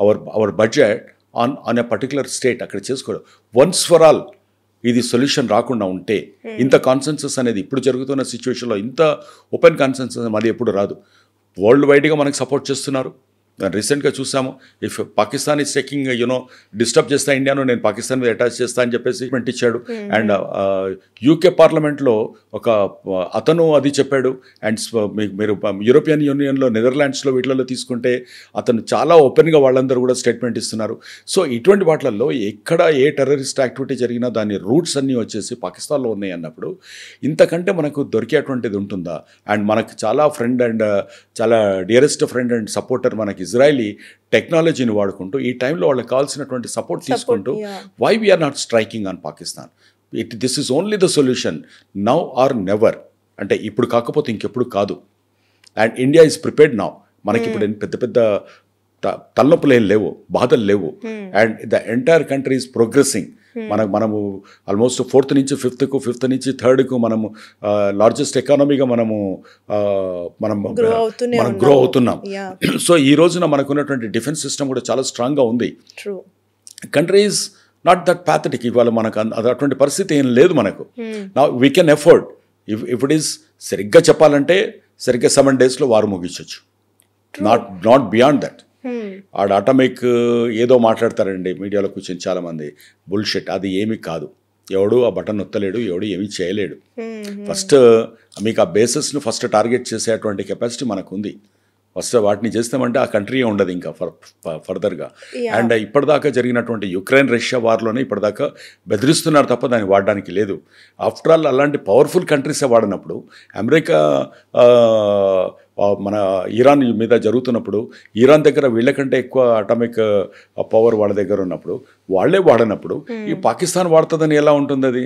our budget on a particular state? అక్కడ చేసుకోవడం వన్స్ ఫర్ ఆల్ ఇది సొల్యూషన్ రాకుండా ఉంటే ఇంత కాన్సెన్సస్ అనేది ఇప్పుడు జరుగుతున్న సిచ్యువేషన్లో ఇంత ఓపెన్ కాన్సెన్సస్ అది ఎప్పుడు రాదు. వరల్డ్ వైడ్గా మనకు సపోర్ట్ చేస్తున్నారు. రీసెంట్గా చూసాము, if Pakistan is taking disturb చేస్తా ఇండియాను, నేను పాకిస్తాన్ మీద అటాచ్ చేస్తా అని చెప్పేసి స్టేట్మెంట్ ఇచ్చాడు. అండ్ యూకే పార్లమెంట్లో ఒక అతను అది చెప్పాడు. అండ్ మీరు యూరోపియన్ యూనియన్లో నెదర్లాండ్స్లో వీటిలలో తీసుకుంటే అతను చాలా ఓపెన్గా వాళ్ళందరూ కూడా స్టేట్మెంట్ ఇస్తున్నారు. సో ఇటువంటి వాటిల్లో ఎక్కడ ఏ టెర్రరిస్ట్ యాక్టివిటీ జరిగినా దాని రూట్స్ అన్నీ వచ్చేసి పాకిస్తాన్లో ఉన్నాయి అన్నప్పుడు ఇంతకంటే మనకు దొరికేటువంటిది ఉంటుందా? అండ్ మనకు చాలా ఫ్రెండ్ అండ్ చాలా డియరెస్ట్ ఫ్రెండ్ అండ్ సపోర్టర్ మనకి ఇజ్రాయలీ టెక్నాలజీని వాడుకుంటూ ఈ టైంలో వాళ్ళకి కావాల్సినటువంటి సపోర్ట్ తీసుకుంటూ why we are not striking on Pakistan? This is only the solution now or never. అంటే ఇప్పుడు కాకపోతే ఇంకెప్పుడు కాదు. And India is prepared now. మనకి ఇప్పుడు పెద్ద తలనొప్పులు ఏం లేవు, బాధలు లేవు. And the entire country is progressing. మనము ఆల్మోస్ట్ 4th నుంచి 5th, 5th నుంచి 3rd మనము లార్జెస్ట్ ఎకానమీగా మనం గ్రో అవుతున్నాం. సో ఈ రోజున మనకున్నటువంటి డిఫెన్స్ సిస్టమ్ కూడా చాలా స్ట్రాంగ్గా ఉంది. Country is not that pathetic. ఇవాళ మనకు అటువంటి పరిస్థితి ఏం లేదు మనకు. నా we can afford if it is సరిగ్గా చెప్పాలంటే సరిగ్గా 7 daysలో వారు ముగించవచ్చు. Not beyond that. ఆడ అటామిక్ ఏదో మాట్లాడతారండి మీడియాలో కూర్చొని చాలామంది, బుల్షిట్. అది ఏమీ కాదు. ఎవడు ఆ బటన్ నొత్తలేడు, ఎవడు ఏమీ చేయలేడు. ఫస్ట్ మీకు ఆ బేసెస్ను ఫస్ట్ టార్గెట్ చేసేటువంటి కెపాసిటీ మనకు ఉంది. ఫస్ట్ వాటిని చేస్తామంటే ఆ కంట్రీ ఉండదు ఇంకా ఫర్దర్గా. అండ్ ఇప్పటిదాకా జరిగినటువంటి యుక్రెయిన్ రష్యా వార్లోనే ఇప్పటిదాకా బెదిరిస్తున్నారు తప్ప దాన్ని వాడడానికి లేదు. ఆఫ్టర్ ఆల్ అలాంటి పవర్ఫుల్ కంట్రీసే వాడినప్పుడు అమెరికా మన ఇరాన్ మీద జరుగుతున్నప్పుడు ఇరాన్ దగ్గర వీళ్ళకంటే ఎక్కువ అటామిక్ పవర్ వాళ్ళ దగ్గర ఉన్నప్పుడు వాళ్ళే వాడినప్పుడు ఈ పాకిస్తాన్ వాడుతుందని ఎలా ఉంటుంది అది?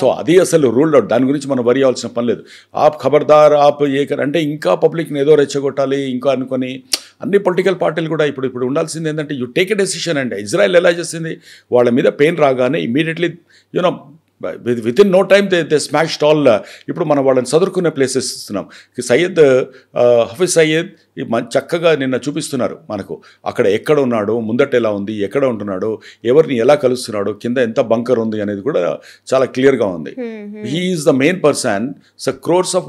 సో అది అసలు రూల్డ్ అవుట్. దాని గురించి మనం వరి అవ్వాల్సిన పని లేదు. ఖబర్దార్ అంటే ఇంకా పబ్లిక్ని ఏదో రెచ్చగొట్టాలి ఇంకా అనుకొని అన్ని పొలిటికల్ పార్టీలు కూడా ఇప్పుడు ఉండాల్సింది ఏంటంటే you take a decision. And Israel ఎలా చేసింది, వాళ్ళ మీద పెయిన్ రాగానే immediately within no time they smashed all. ఇప్పుడు మనం వాళ్ళని చదువుకునే ప్లేసెస్ ఇస్తున్నాం. సయ్యద్ హఫీజ్ సయ్యద్ చక్కగా నిన్న చూపిస్తున్నారు మనకు. అక్కడ ఎక్కడ ఉన్నాడు, ముందట ఎలా ఉంది, ఎక్కడ ఉంటున్నాడు, ఎవరిని ఎలా కలుస్తున్నాడు, కింద ఎంత బంకర్ ఉంది అనేది కూడా చాలా క్లియర్గా ఉంది. He is the main person. So crores of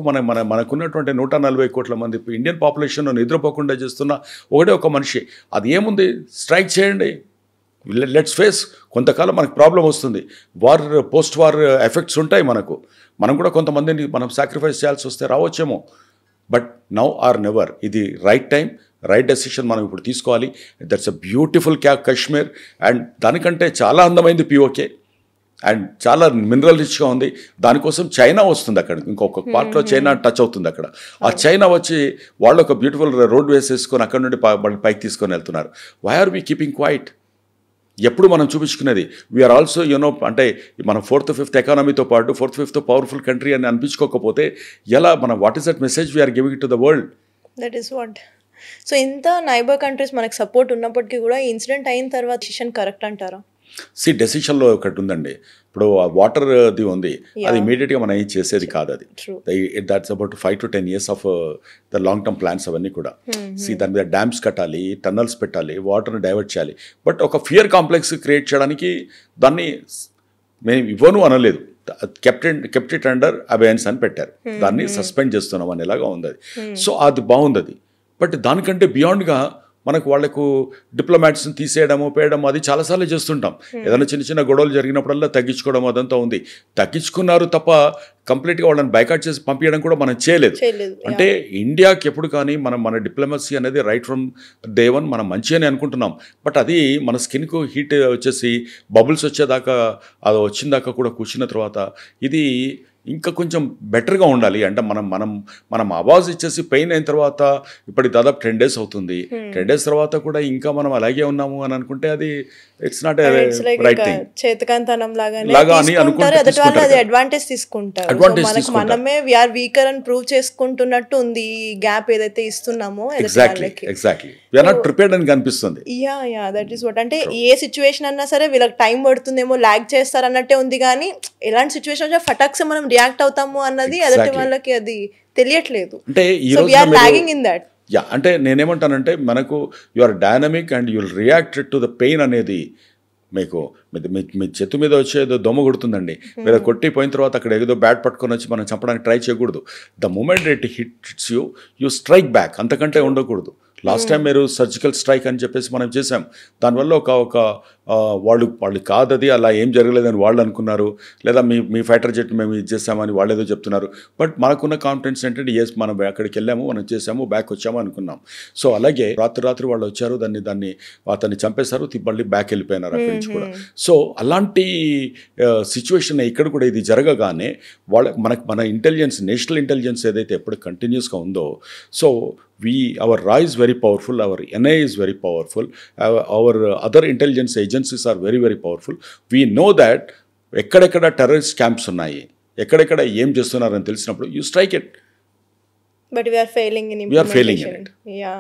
మనకున్నటువంటి 140 కోట్ల మంది ఇండియన్ పాపులేషన్ నిద్రపోకుండా చేస్తున్న ఒకటే ఒక మనిషి. అది ఏముంది, స్ట్రైక్ చేయండి, లెట్స్ ఫేస్. కొంతకాలం మనకు ప్రాబ్లం వస్తుంది, వార్ పోస్ట్ వార్ ఎఫెక్ట్స్ ఉంటాయి మనకు. మనం కూడా కొంతమందిని మనం సాక్రిఫైస్ చేయాల్సి వస్తే రావచ్చేమో. But now or never. ఇది రైట్ టైం, రైట్ డెసిషన్ మనం ఇప్పుడు తీసుకోవాలి. That's a beautiful Kashmir. And దానికంటే చాలా అందమైంది పిఓకే, అండ్ చాలా మినరల్ రిచ్గా ఉంది. దానికోసం చైనా వస్తుంది అక్కడ, ఇంకొక పార్ట్లో చైనా టచ్ అవుతుంది అక్కడ. ఆ చైనా వచ్చి వాళ్ళు ఒక బ్యూటిఫుల్ రోడ్ వేసేసుకొని అక్కడ నుండి పైకి తీసుకొని వెళ్తున్నారు. Why are we keeping quiet? ఎప్పుడు మనం చూపించుకునేది వీఆర్ ఆల్సో యూనో, అంటే మనం 4th, 5th ఎకానమీతో పాటు 4th, 5th పవర్ఫుల్ కంట్రీ అని అనిపించుకోకపోతే ఎలా? మనం what is that message we are giving to the world? That is what. So ఇంత నైబర్ కంట్రీస్ మనకు సపోర్ట్ ఉన్నప్పటికీ కూడా ఈ ఇన్సిడెంట్ అయిన తర్వాత డిసిషన్ కరెక్ట్ అంటారా? డెసిషన్లో ఒకటి ఉందండి. ఇప్పుడు ఆ వాటర్ది ఉంది, అది ఇమీడియట్గా మనం ఏం చేసేది కాదు. అది that's about 5 to 10 years of the long term plans అవన్నీ కూడా. దాని మీద డ్యామ్స్ కట్టాలి, టన్నల్స్ పెట్టాలి, వాటర్ని డైవర్ట్ చేయాలి. బట్ ఒక ఫియర్ కాంప్లెక్స్ క్రియేట్ చేయడానికి దాన్ని మేము ఇవ్వను అనలేదు, కెప్ట్ ఇట్ అండర్ అబయన్స్ అని పెట్టారు. దాన్ని సస్పెండ్ చేస్తున్నాం అనేలాగా ఉంది అది. సో అది బాగుంది అది. బట్ దానికంటే బియాండ్గా మనకు వాళ్లకు డిప్లొమాట్స్ని తీసేయడము, పేయడము అది చాలాసార్లు చేస్తుంటాం. ఏదైనా చిన్న చిన్న గొడవలు జరిగినప్పుడల్లా తగ్గించుకోవడం అదంతా ఉంది. తగ్గించుకున్నారు తప్ప కంప్లీట్గా వాళ్ళని బైకాట్ చేసి పంపించడం కూడా మనం చేయలేదు. అంటే ఇండియాకి ఎప్పుడు కానీ మన డిప్లొమసీ అనేది రైట్ ఫ్రమ్ డే వన్ మనం మంచి అని అనుకుంటున్నాం. బట్ అది మన స్కిన్కు హీట్ వచ్చేసి బబుల్స్ వచ్చేదాకా, అది వచ్చిందాకా కూడా కూర్చున్న తర్వాత ఇది ఇంకా కొంచెం బెటర్గా ఉండాలి. అంటే మనం ఆవాజ్ ఇచ్చేసి పెయిన్ అయిన తర్వాత ఇప్పటికి దాదాపు 10 days అవుతుంది. 10 days తర్వాత కూడా ఇంకా మనం అలాగే ఉన్నాము అని అనుకుంటే అది ఇట్స్ నాట్ రైట్ థింగ్. చేతకాంతనం లాగా అని అనుకుంటారు, అడ్వాంటేజ్ తీసుకుంటారు. మనమే వీఆర్ వీకర్ అని ప్రూవ్ చేసుకుంటున్నట్టు ఉంది ఈ గ్యాప్ ఏదైతే ఇస్తున్నామో. ఎగ్జాక్ట్లీ వీఆర్ నాట్ ప్రిపేర్డ్ అని కనిపిస్తుంది. Yeah that is what. అంటే ఏ సిచ్యువేషన్ అన్నా సరే వీళ్ళకి టైం పడుతుందేమో, లాగ్ చేస్తారు అన్నట్టే ఉంది. కానీ ఎలాంటి సిచ్యువేషన్ వచ్చా ఫటాక్స్ మనం రియాక్ట్ అవుతాము అన్నది ఎదుటి వాళ్ళకి అది తెలియట్లేదు. అంటే అంటే నేనేమంటానంటే మనకు you are dynamic and you will react to the pain అనేది మీకు మీ చేతు మీద వచ్చేదో దొమ్మ కొడుతుందండి, మీరు కొట్టిపోయిన తర్వాత అక్కడ ఏదో బ్యాట్ పట్టుకొని వచ్చి మనం చంపడానికి ట్రై చేయకూడదు. The moment it hits you strike back, అంతకంటే ఉండకూడదు. లాస్ట్ టైం మీరు సర్జికల్ స్ట్రైక్ అని చెప్పేసి మనం చేసాం. దానివల్ల ఒక వాళ్ళు కాదది, అలా ఏం జరగలేదని వాళ్ళు అనుకున్నారు. లేదా మీ ఫైటర్ జెట్ మేము ఇది చేసామని వాళ్ళు ఏదో చెప్తున్నారు. బట్ మనకున్న కాన్ఫిడెన్స్ ఏంటంటే ఎస్ మనం అక్కడికి వెళ్ళాము, మనం చేసాము, బ్యాక్ వచ్చాము అనుకున్నాం. సో అలాగే రాత్రి వాళ్ళు వచ్చారు, అతన్ని చంపేశారు, మళ్ళీ బ్యాక్ వెళ్ళిపోయినారు అక్కడి నుంచి కూడా. సో అలాంటి సిచ్యువేషన్ ఇక్కడ కూడా ఇది జరగగానే మన ఇంటెలిజెన్స్, నేషనల్ ఇంటెలిజెన్స్ ఏదైతే ఎప్పుడు కంటిన్యూస్గా ఉందో, so our RA is very powerful, our NIA is very powerful, our other intelligence agencies are very, very powerful. We know that ఎక్కడెక్కడ టెర్రరిస్ట్ క్యాంప్స్ ఉన్నాయి, ఎక్కడెక్కడ ఏం చేస్తున్నారని తెలిసినప్పుడు you strike it. But we are failing in implementation. Yeah.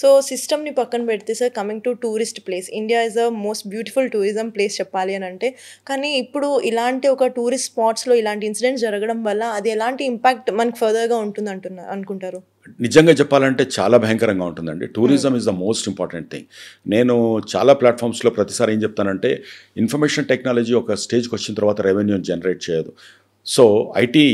So సిస్టమ్ని పక్కన పెడితే sir, coming to tourist place, India is the most beautiful tourism place చెప్పాలి అని అంటే. కానీ ఇప్పుడు ఇలాంటి ఒక టూరిస్ట్ స్పాట్స్లో ఇలాంటి ఇన్సిడెంట్స్ జరగడం వల్ల అది ఎలాంటి ఇంపాక్ట్ మనకు ఫర్దర్గా ఉంటుంది అనుకుంటారు? నిజంగా చెప్పాలంటే చాలా భయంకరంగా ఉంటుందండి. Tourism is the most important thing. నేను చాలా ప్లాట్ఫామ్స్లో ప్రతిసారి ఏం చెప్తానంటే, ఇన్ఫర్మేషన్ టెక్నాలజీ ఒక స్టేజ్కి వచ్చిన తర్వాత రెవెన్యూని జనరేట్ చేయదు. సో ఐటీ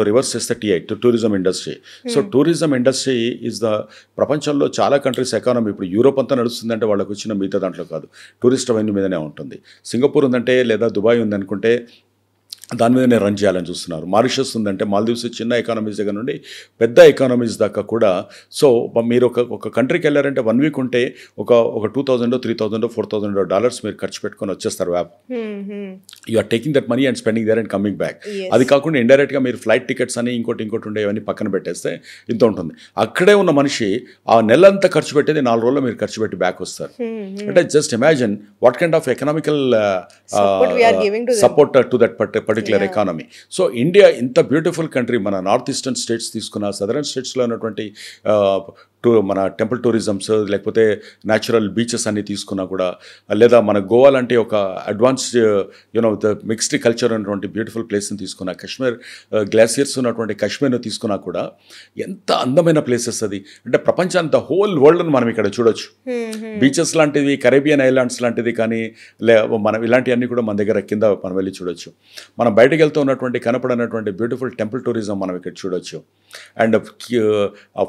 రివర్స్ చేస్తే tourism industry. So tourism industry is the ప్రపంచంలో చాలా కంట్రీస్ ఎకానమీ. ఇప్పుడు యూరోప్ అంతా నడుస్తుందంటే వాళ్ళకు వచ్చిన మిగతా దాంట్లో కాదు, టూరిస్ట్ రెవెన్యూ మీదనే ఉంటుంది. సింగపూర్ ఉందంటే లేదా దుబాయ్ ఉందనుకుంటే దాని మీదనే రన్ చేయాలని చూస్తున్నారు. మారిషస్ ఉందంటే మాల్దీవ్స్ చిన్న ఎకానమీస్ దగ్గర నుండి పెద్ద ఎకానమీస్ దాకా కూడా. సో మీరు ఒక కంట్రీకి వెళ్ళారంటే 1 week ఉంటే ఒక $2,000, $3,000, $4,000 మీరు ఖర్చు పెట్టుకొని వచ్చేస్తారు. You are taking that money and spending there and coming back. అది కాకుండా ఇండైరెక్ట్గా మీరు ఫ్లైట్ టికెట్స్ అని ఇంకోటి ఉండేవన్నీ పక్కన పెట్టేస్తే ఇంత ఉంటుంది. అక్కడే ఉన్న మనిషి ఆ నెలంతా ఖర్చు పెట్టేది 4 రోజుల్లో మీరు ఖర్చు పెట్టి బ్యాక్ వస్తారు. అంటే just imagine what kind of economical support to that particular economy. So India ఇంత బ్యూటిఫుల్ కంట్రీ, మన నార్త్ ఈస్టర్న్ స్టేట్స్ తీసుకున్న, సదరన్ స్టేట్స్లో ఉన్నటువంటి మన టెంపుల్ టూరిజమ్స్ లేకపోతే న్యాచురల్ బీచెస్ అన్ని తీసుకున్నా కూడా, లేదా మన గోవా లాంటి ఒక అడ్వాన్స్డ్ ద మిక్స్డ్ కల్చర్ ఉన్నటువంటి బ్యూటిఫుల్ ప్లేస్ని తీసుకున్నా, కాశ్మీర్ గ్లాసియర్స్ ఉన్నటువంటి కాశ్మీర్ను తీసుకున్నా కూడా ఎంత అందమైన ప్లేసెస్ అది. అంటే ప్రపంచాన్ని హోల్ వరల్డ్ని మనం ఇక్కడ చూడొచ్చు. బీచెస్ లాంటివి, కరేబియన్ ఐలాండ్స్ లాంటిది కానీ మనం ఇలాంటివన్నీ కూడా మన దగ్గర కింద మనం వెళ్ళి చూడొచ్చు. మనం బయటకు వెళ్తూ ఉన్నటువంటి కనపడనటువంటి బ్యూటిఫుల్ టెంపుల్ టూరిజం మనం ఇక్కడ చూడొచ్చు. అండ్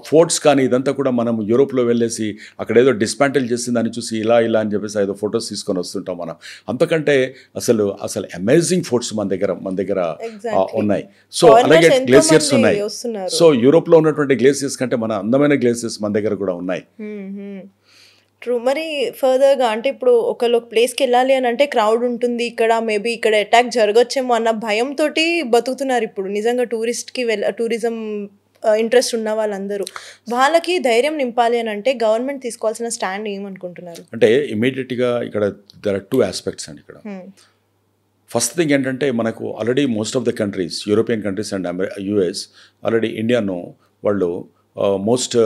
ఫోర్ట్స్ కానీ ఇదంతా కూడా మనం యూరోప్లో వెళ్ళేసి అక్కడ ఏదో డిస్మాంటిల్ చేసి దాన్ని చూసి ఇలా అని చెప్పేసి ఏదో ఫొటోస్ తీసుకొని వస్తుంటాం మనం. అంతకంటే అసలు అమేజింగ్ ఫోర్ట్స్ మన దగ్గర ఉన్నాయి. సో అలాగే గ్లేసియర్స్ ఉన్నాయి. సో యూరోప్లో ఉన్నటువంటి గ్లేసియర్స్ కంటే మన అందమైన గ్లేసియర్స్ మన దగ్గర కూడా ఉన్నాయి. ట్రూ. మరి ఫర్దర్గా అంటే ఇప్పుడు ఒకళ్ళు ప్లేస్కి వెళ్ళాలి అని అంటే క్రౌడ్ ఉంటుంది, ఇక్కడ మేబీ ఇక్కడ అటాక్ జరగచ్చేమో అన్న భయంతో బతుకుతున్నారు ఇప్పుడు నిజంగా టూరిజం ఇంట్రెస్ట్ ఉన్న వాళ్ళందరూ. వాళ్ళకి ధైర్యం నింపాలి అని అంటే గవర్నమెంట్ తీసుకోవాల్సిన స్టాండ్ ఏమనుకుంటున్నారు? అంటే ఇమీడియట్గా ఇక్కడ దర్ ఆర్ 2 ఆస్పెక్ట్స్ అండి ఇక్కడ. ఫస్ట్ థింగ్ ఏంటంటే మనకు already most of the countries, European countries and US already ఇండియాను వాళ్ళు మోస్ట్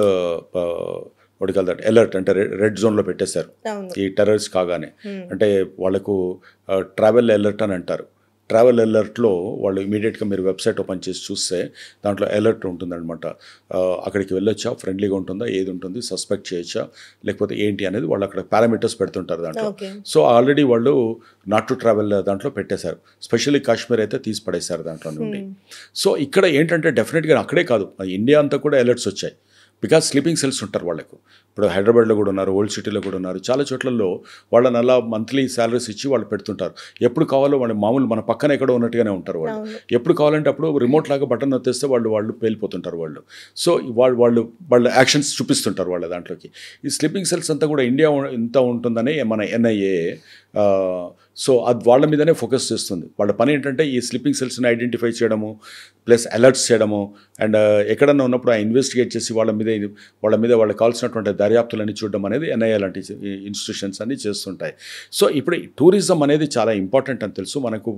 దట్ అలర్ట్ అంటే రెడ్ జోన్లో పెట్టేశారు ఈ టెర్రరిస్ట్ కాగానే. అంటే వాళ్ళకు ట్రావెల్ అలర్ట్ అని అంటారు. ట్రావెల్ అలర్ట్లో వాళ్ళు ఇమీడియట్గా మీరు వెబ్సైట్ ఓపెన్ చేసి చూస్తే దాంట్లో అలర్ట్ ఉంటుందన్నమాట. అక్కడికి వెళ్ళొచ్చా, ఫ్రెండ్లీగా ఉంటుందా, ఏది ఉంటుంది, సస్పెక్ట్ చేయొచ్చా, లేకపోతే ఏంటి అనేది వాళ్ళు అక్కడ పారామీటర్స్ పెడుతుంటారు దాంట్లో. సో ఆల్రెడీ వాళ్ళు నాట్ టు ట్రావెల్ దాంట్లో పెట్టేశారు. స్పెషల్లీ కాశ్మీర్ అయితే తీసి పడేశారు దాంట్లో నుండి. సో ఇక్కడ ఏంటంటే డెఫినెట్గా అక్కడే కాదు, ఇండియా అంతా కూడా అలర్ట్స్ వచ్చాయి. బికాజ్ స్లీపింగ్ సెల్స్ ఉంటారు వాళ్ళకు. ఇప్పుడు హైదరాబాద్లో కూడా ఉన్నారు, ఓల్డ్ సిటీలో కూడా ఉన్నారు. చాలా చోట్లలో వాళ్ళని అలా మంత్లీ శాలరీస్ ఇచ్చి వాళ్ళు పెడుతుంటారు. ఎప్పుడు కావాలో వాళ్ళు మామూలు మన పక్కన ఎక్కడో ఉన్నట్టుగానే ఉంటారు వాళ్ళు. ఎప్పుడు కావాలంటే అప్పుడు రిమోట్ లాగా బటన్ నొత్తేస్తే వాళ్ళు పేలిపోతుంటారు వాళ్ళు. సో వాళ్ళు యాక్షన్స్ చూపిస్తుంటారు వాళ్ళ దాంట్లోకి. ఈ స్లీపింగ్ సెల్స్ అంతా కూడా ఇండియా ఇంత ఉంటుందని మన ఎన్ఐఏ సో అది వాళ్ళ మీదనే ఫోకస్ చేస్తుంది. వాళ్ళ పని ఏంటంటే ఈ స్లీపింగ్ సెల్స్ని ఐడెంటిఫై చేయడము, ప్లస్ అలర్ట్స్ చేయడము, అండ్ ఎక్కడన్నా ఉన్నప్పుడు ఆ ఇన్వెస్టిగేట్ చేసి వాళ్ళ మీద వాళ్ళకి కావాల్సినటువంటి దర్యాప్తులన్నీ చూడడం అనేది ఎన్ఐఏ లాంటి ఇన్స్టిట్యూషన్స్ అన్నీ చేస్తుంటాయి. సో ఇప్పుడు టూరిజం అనేది చాలా ఇంపార్టెంట్ అని తెలుసు మనకు.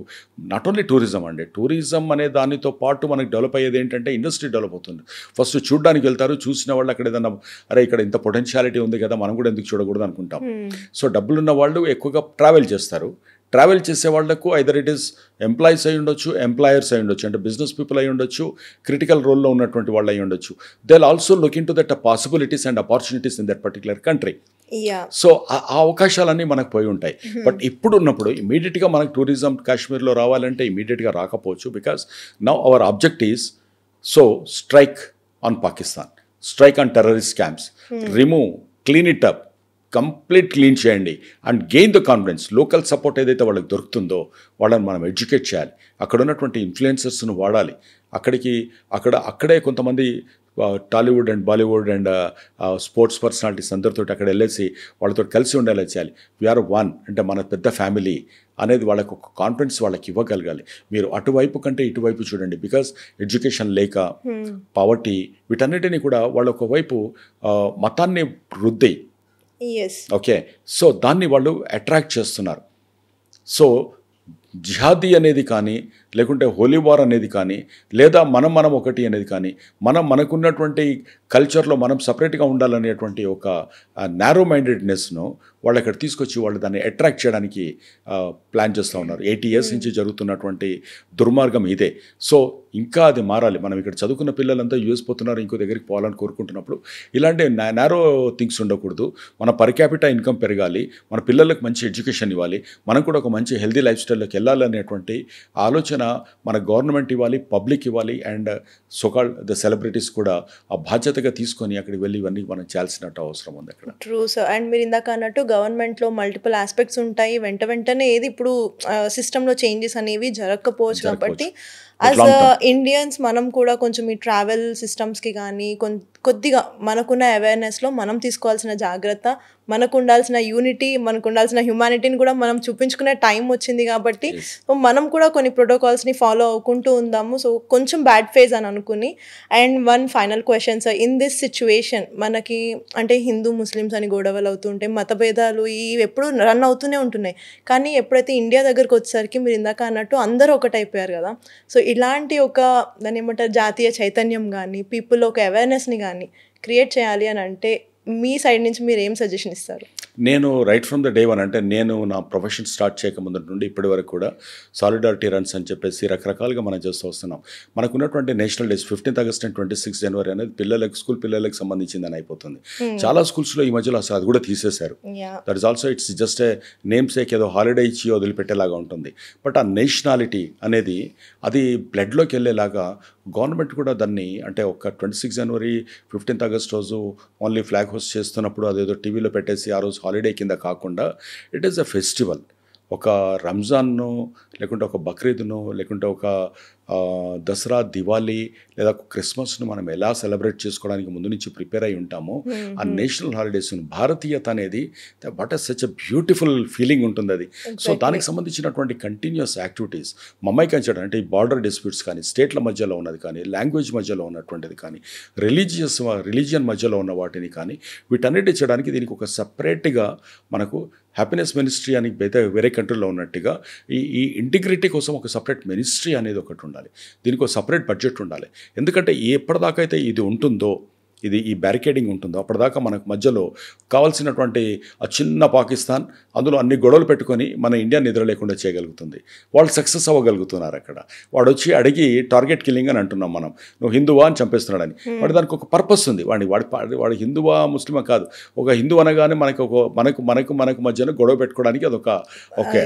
నాట్ ఓన్లీ టూరిజం అండి, టూరిజం అనే దానితో పాటు మనకు డెవలప్ అయ్యేది ఏంటంటే ఇండస్ట్రీ డెవలప్ అవుతుంది. ఫస్ట్ చూడడానికి వెళ్తారు, చూసిన వాళ్ళు అక్కడ ఏదన్నా అరే ఇక్కడ ఇంత పొటెన్షియాలిటీ ఉంది కదా మనం కూడా ఎందుకు చూడకూడదు అనుకుంటాం. సో డబ్బులున్న వాళ్ళు ఎక్కువగా ట్రావెల్ చేస్తారు. ట్రావెల్ చేసే వాళ్లకు ఐదర్ ఇట్ ఈస్ ఎంప్లాయీస్ అయి ఉండొచ్చు, ఎంప్లాయర్స్ అయి ఉండొచ్చు, అంటే బిజినెస్ పీపుల్ అయి ఉండొచ్చు, క్రిటికల్ రోల్లో ఉన్నటువంటి వాళ్ళు అయి ఉండొచ్చు. They will also look in to that possibilities and opportunities in that particular country. So ఆ అవకాశాలన్నీ మనకు పోయి ఉంటాయి. బట్ ఇప్పుడు ఉన్నప్పుడు ఇమీడియట్గా మనకు టూరిజం కాశ్మీర్లో రావాలంటే ఇమీడియట్గా రాకపోవచ్చు. Because now our object is so strike on Pakistan, strike on terrorist camps, remove, clean it up, complete clean చేయండి and gain the confidence. Local support ఏదైతే వాళ్ళకి దొరుకుతుందో వాళ్ళని మనం ఎడ్యుకేట్ చేయాలి. అక్కడ ఉన్నటువంటి ఇన్ఫ్లుయెన్సర్స్ను వాడాలి. అక్కడే కొంతమంది Tollywood and Bollywood and sports personalities అందరితో అక్కడ వెళ్ళేసి వాళ్ళతో కలిసి ఉండేలా చేయాలి. వీఆర్ వన్, అంటే మన పెద్ద ఫ్యామిలీ అనేది వాళ్ళకు ఒక కాన్ఫిడెన్స్ వాళ్ళకి ఇవ్వగలగాలి. మీరు అటువైపు కంటే ఇటువైపు చూడండి. బికాస్ ఎడ్యుకేషన్ లేక, పావర్టీ, వీటన్నిటినీ కూడా వాళ్ళు ఒకవైపు మతాన్ని రుద్ది ఓకే, సో దాన్ని వాళ్ళు అట్రాక్ట్ చేస్తున్నారు. సో జిహాదీ అనేది కానీ, లేకుంటే హోలీ వార్ అనేది కానీ, లేదా మనం ఒకటి అనేది కానీ, మనకున్నటువంటి కల్చర్లో మనం సపరేట్గా ఉండాలనేటువంటి ఒక నారో మైండెడ్నెస్ను వాళ్ళు అక్కడ తీసుకొచ్చి వాళ్ళు దాన్ని అట్రాక్ట్ చేయడానికి ప్లాన్ చేస్తూ ఉన్నారు. 80 years నుంచి జరుగుతున్నటువంటి దుర్మార్గం ఇదే. సో ఇంకా అది మారాలి. మనం ఇక్కడ చదువుకున్న పిల్లలంతా యూఎస్ పోతున్నారు, ఇంకో దగ్గరికి పోవాలని కోరుకుంటున్నప్పుడు ఇలాంటి నారో థింగ్స్ ఉండకూడదు. మన పర్ క్యాపిటల్ ఇన్కమ్ పెరగాలి, మన పిల్లలకు మంచి ఎడ్యుకేషన్ ఇవ్వాలి, మనం కూడా ఒక మంచి హెల్దీ లైఫ్ స్టైల్లోకి వెళ్ళాలనేటువంటి ఆలోచన మన గవర్నమెంట్ ఇవ్వాలి, పబ్లిక్ ఇవ్వాలి, అండ్ సోకాల్డ్ ద సెలబ్రిటీస్ కూడా ఆ బాధ్యతగా తీసుకొని అక్కడికి వెళ్ళి ఇవన్నీ మనం చేయాల్సినట్టు అవసరం ఉంది అక్కడ. True sir. అండ్ మీరు ఇందాక అన్నట్టు గవర్నమెంట్లో మల్టిపుల్ ఆస్పెక్ట్స్ ఉంటాయి. వెంటనే ఏది ఇప్పుడు సిస్టంలో చేంజెస్ అనేవి జరగకపోవచ్చు. కాబట్టి యాజ్ ఇండియన్స్ మనం కూడా కొంచెం ఈ ట్రావెల్ సిస్టమ్స్కి కానీ కొద్దిగా మనకున్న అవేర్నెస్లో మనం తీసుకోవాల్సిన జాగ్రత్త, మనకు ఉండాల్సిన యూనిటీ, మనకు ఉండాల్సిన హ్యుమానిటీని కూడా మనం చూపించుకునే టైం వచ్చింది. కాబట్టి మనం కూడా కొన్ని ప్రోటోకాల్స్ని ఫాలో అవ్వకుంటూ ఉందాము. సో కొంచెం బ్యాడ్ ఫేజ్ అని అనుకుని. And one final question sir, in this situation మనకి అంటే హిందూ ముస్లిమ్స్ అని గొడవలు అవుతుంటే, మతభేదాలు ఇవి ఎప్పుడు రన్ అవుతూనే ఉంటున్నాయి. కానీ ఎప్పుడైతే ఇండియా దగ్గరకు వచ్చేసరికి మీరు ఇందాక అన్నట్టు అందరూ ఒకటైపోయారు కదా. సో ఇలాంటి ఒక దాన్ని ఏమంటారు జాతీయ చైతన్యం కానీ పీపుల్లో ఒక అవేర్నెస్ని కానీ క్రియేట్ చేయాలి అని అంటే మీ సైడ్ నుంచి మీరు ఏం సజెషన్ ఇస్తారు? నేను right from the day one, అంటే నేను నా ప్రొఫెషన్ స్టార్ట్ చేయకముందు నుండి ఇప్పటి వరకు కూడా సాలిడారిటీ రన్స్ అని చెప్పేసి రకరకాలుగా మనం చేస్తూ వస్తున్నాం. మనకు ఉన్నటువంటి national days 15th August and 26 జనవరి అనేది పిల్లలకు, స్కూల్ పిల్లలకు సంబంధించిందని అయిపోతుంది. చాలా స్కూల్స్లో ఈ మధ్యలో అసలు అది కూడా తీసేశారు. That is also it's just a name sake, ఏదో హాలిడే ఇచ్చి వదిలిపెట్టేలాగా ఉంటుంది. బట్ ఆ నేషనాలిటీ అనేది అది బ్లడ్లోకి వెళ్ళేలాగా గవర్నమెంట్ కూడా దాన్ని, అంటే ఒక 26 జనవరి 15th ఆగస్ట్ రోజు ఓన్లీ ఫ్లాగ్ హోస్ట్ చేస్తున్నప్పుడు అదేదో టీవీలో పెట్టేసి ఆ రోజు హాలిడే కింద కాకుండా ఇట్ ఈస్ అ ఫెస్టివల్. ఒక రంజాన్ను, లేకుంటే ఒక బక్రీద్ను, లేకుంటే ఒక దసరా, దివాళీ లేదా క్రిస్మస్ను మనం ఎలా సెలబ్రేట్ చేసుకోవడానికి ముందు నుంచి ప్రిపేర్ అయి ఉంటామో ఆ నేషనల్ హాలిడేస్ను, భారతీయత అనేది what is such a beautiful feeling ఉంటుంది అది. సో దానికి సంబంధించినటువంటి కంటిన్యూస్ యాక్టివిటీస్ మమైకంచడం, అంటే ఈ బార్డర్ డిస్ప్యూట్స్ కానీ, స్టేట్ల మధ్యలో ఉన్నది కానీ, లాంగ్వేజ్ మధ్యలో ఉన్నటువంటిది కానీ, రిలీజియన్ మధ్యలో ఉన్న వాటిని కానీ, వీటన్నిటి చేయడానికి దీనికి ఒక సపరేట్గా మనకు హ్యాపీనెస్ మినిస్ట్రీ అని వేరే కంట్రీలో ఉన్నట్టుగా ఈ ఇంటిగ్రిటీ కోసం ఒక సపరేట్ మినిస్ట్రీ అనేది ఒకటి ఉండాలి. దీనికి ఒక సపరేట్ బడ్జెట్ ఉండాలి. ఎందుకంటే ఎప్పటిదాకా అయితే ఇది ఉంటుందో, ఈ బ్యారికేడింగ్ ఉంటుందో, అప్పటిదాకా మనకు మధ్యలో కావాల్సినటువంటి ఆ చిన్న పాకిస్తాన్ అందులో అన్ని గొడవలు పెట్టుకొని మన ఇండియా నిద్ర లేకుండా చేయగలుగుతుంది. వాళ్ళు సక్సెస్ అవ్వగలుగుతున్నారు. అక్కడ వాడు వచ్చి అడిగి టార్గెట్ కిల్లింగ్ అని అంటున్నాం మనం, నువ్వు హిందువా అని చంపేస్తున్నాడని. వాడు దానికి ఒక పర్పస్ ఉంది. వాడు హిందువా ముస్లిమా కాదు, ఒక హిందూ అనగానే మనకు మధ్యలో గొడవ పెట్టుకోవడానికి అదొక ఓకే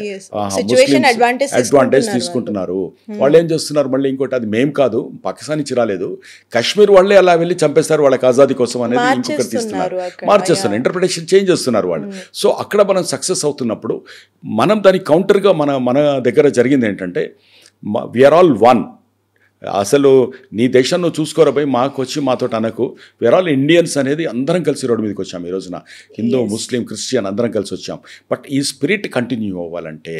అడ్వాంటేజ్ తీసుకుంటున్నారు. వాళ్ళు ఏం చేస్తున్నారు మళ్ళీ ఇంకోటి, అది మేం కాదు, పాకిస్తాన్ ఇచ్చి రాలేదు, కాశ్మీర్ వాళ్ళే అలా వెళ్ళి చంపేస్తారు వాళ్ళకి ఆజాదీ కోసం అనేది ఇంకొకటి తీస్తున్నారు, మార్చేస్తున్నారు, ఇంటర్ప్రిటేషన్ చేంజ్ చేస్తున్నారు వాళ్ళు. సో అక్కడ మనం సక్సెస్ అవుతున్నప్పుడు మనం దానికి కౌంటర్గా మన దగ్గర జరిగింది ఏంటంటే, వీఆర్ ఆల్ వన్. అసలు నీ దేశం నువ్వు చూసుకోరబోయి మాకు వచ్చి మాతో అనకు, వీఆర్ ఆల్ ఇండియన్స్ అనేది అందరం కలిసి రోడ్డు మీదకి వచ్చాం. ఈ రోజున హిందూ, ముస్లిం, క్రిస్టియన్ అందరం కలిసి వచ్చాం. బట్ ఈ స్పిరిట్ కంటిన్యూ అవ్వాలంటే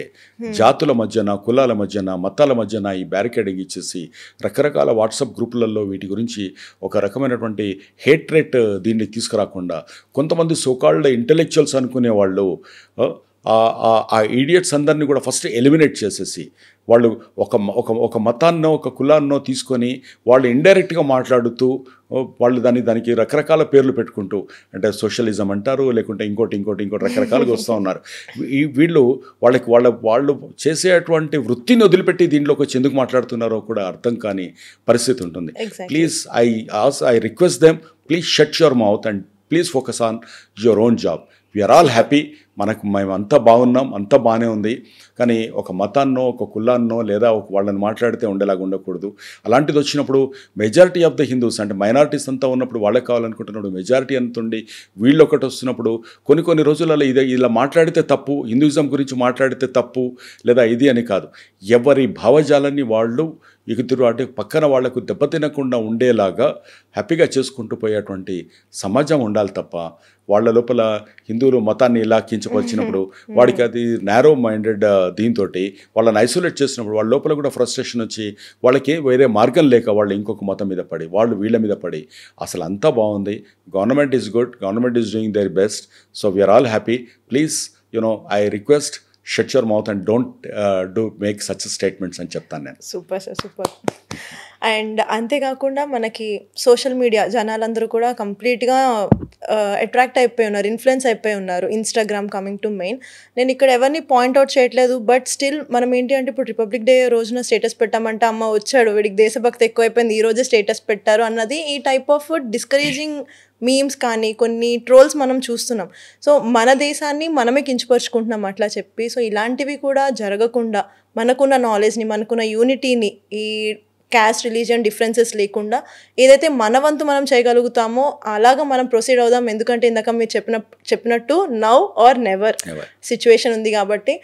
జాతుల మధ్యన, కులాల మధ్యన, మతాల మధ్యన ఈ బ్యారికేడింగ్ ఇచ్చేసి రకరకాల వాట్సాప్ గ్రూపులలో వీటి గురించి ఒక రకమైనటువంటి హేట్రేట్ దీన్ని తీసుకురాకుండా, కొంతమంది సోకాల్డ్ ఇంటెలెక్చువల్స్ అనుకునే వాళ్ళు ఆ ఈడియట్స్ అందరినీ కూడా ఫస్ట్ ఎలిమినేట్ చేసేసి, వాళ్ళు ఒక మతాన్నో ఒక కులాన్నో తీసుకొని వాళ్ళు ఇండైరెక్ట్గా మాట్లాడుతూ వాళ్ళు దానికి రకరకాల పేర్లు పెట్టుకుంటూ, అంటే సోషలిజం అంటారు, లేకుంటే ఇంకోటి రకరకాలుగా వస్తూ ఉన్నారు. వాళ్ళు చేసేటువంటి వృత్తిని వదిలిపెట్టి దీంట్లోకి వచ్చి ఎందుకు మాట్లాడుతున్నారో కూడా అర్థం కాని పరిస్థితి ఉంటుంది. Please I request them, please shut your mouth and please focus on your own job. We are all happy, మేము అంతా బాగున్నాం, అంతా బాగానే ఉంది. కానీ ఒక మతాన్నో ఒక కులాన్నో లేదా వాళ్ళని మాట్లాడితే ఉండేలాగా ఉండకూడదు. అలాంటిది వచ్చినప్పుడు మెజారిటీ ఆఫ్ ద హిందూస్, అంటే మైనారిటీస్ అంతా ఉన్నప్పుడు వాళ్ళకి కావాలనుకుంటున్నాడు, మెజారిటీ అంత ఉండి వీళ్ళు ఒకటి వస్తున్నప్పుడు కొన్ని రోజులలో ఇలా మాట్లాడితే తప్పు, హిందూయిజం గురించి మాట్లాడితే తప్పు లేదా ఇది అని కాదు. ఎవరి భావజాలాన్ని వాళ్ళు అంటే పక్కన వాళ్లకు దెబ్బతినకుండా ఉండేలాగా హ్యాపీగా చేసుకుంటూ పోయేటువంటి సమాజం ఉండాలి తప్ప, వాళ్ళ లోపల హిందువులు మతాన్ని ఇలా కించపరిచినప్పుడు వాడికి అది నారో మైండెడ్ దీంతో వాళ్ళని ఐసోలేట్ చేసినప్పుడు వాళ్ళ లోపల కూడా ఫ్రస్ట్రేషన్ వచ్చి వాళ్ళకి వేరే మార్గం లేక వాళ్ళు ఇంకొక మతం మీద పడి వాళ్ళు వీళ్ళ మీద పడి, అసలు అంతా బాగుంది, government is good, government is doing their best, so we are all happy. Please I request, shut your mouth and don't make such statements అని చెప్తాను నేను. Super sir, super. అండ్ అంతేకాకుండా మనకి సోషల్ మీడియా జనాలందరూ కూడా కంప్లీట్గా అట్రాక్ట్ అయిపోయి ఉన్నారు, ఇన్ఫ్లుయెన్స్ అయిపోయి ఉన్నారు. Instagram coming to main. నేను ఇక్కడ ఎవరిని పాయింట్అవుట్ చేయట్లేదు, బట్ స్టిల్ మనం ఏంటి అంటే ఇప్పుడు రిపబ్లిక్ డే రోజున స్టేటస్ పెట్టామంటే అమ్మ వచ్చాడు, వీడికి దేశభక్తి ఎక్కువైపోయింది, ఈ రోజే స్టేటస్ పెట్టారు అన్నది ఈ టైప్ ఆఫ్ డిస్కరేజింగ్ మీమ్స్ కానీ కొన్ని ట్రోల్స్ మనం చూస్తున్నాం. సో మన దేశాన్ని మనమే కించపరుచుకుంటున్నాం అట్లా చెప్పి. సో ఇలాంటివి కూడా జరగకుండా మనకున్న నాలెడ్జ్ని, మనకున్న యూనిటీని, ఈ క్యాస్ట్ రిలీజియన్ డిఫరెన్సెస్ లేకుండా ఏదైతే మన వంతు మనం చేయగలుగుతామో అలాగా మనం ప్రొసీడ్ అవుదాం. ఎందుకంటే ఇందాక మీరు చెప్పినట్టు నౌ ఆర్ నెవర్ సిచ్యువేషన్ ఉంది కాబట్టి.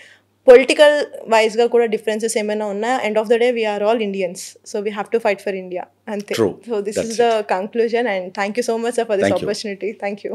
పొలిటికల్ వైజ్గా కూడా డిఫరెన్సెస్ ఏమైనా ఉన్నా, end of the day we're all Indians, so we have to fight for India అంతే. So this is the conclusion and thank you so much for this opportunity. Thank you.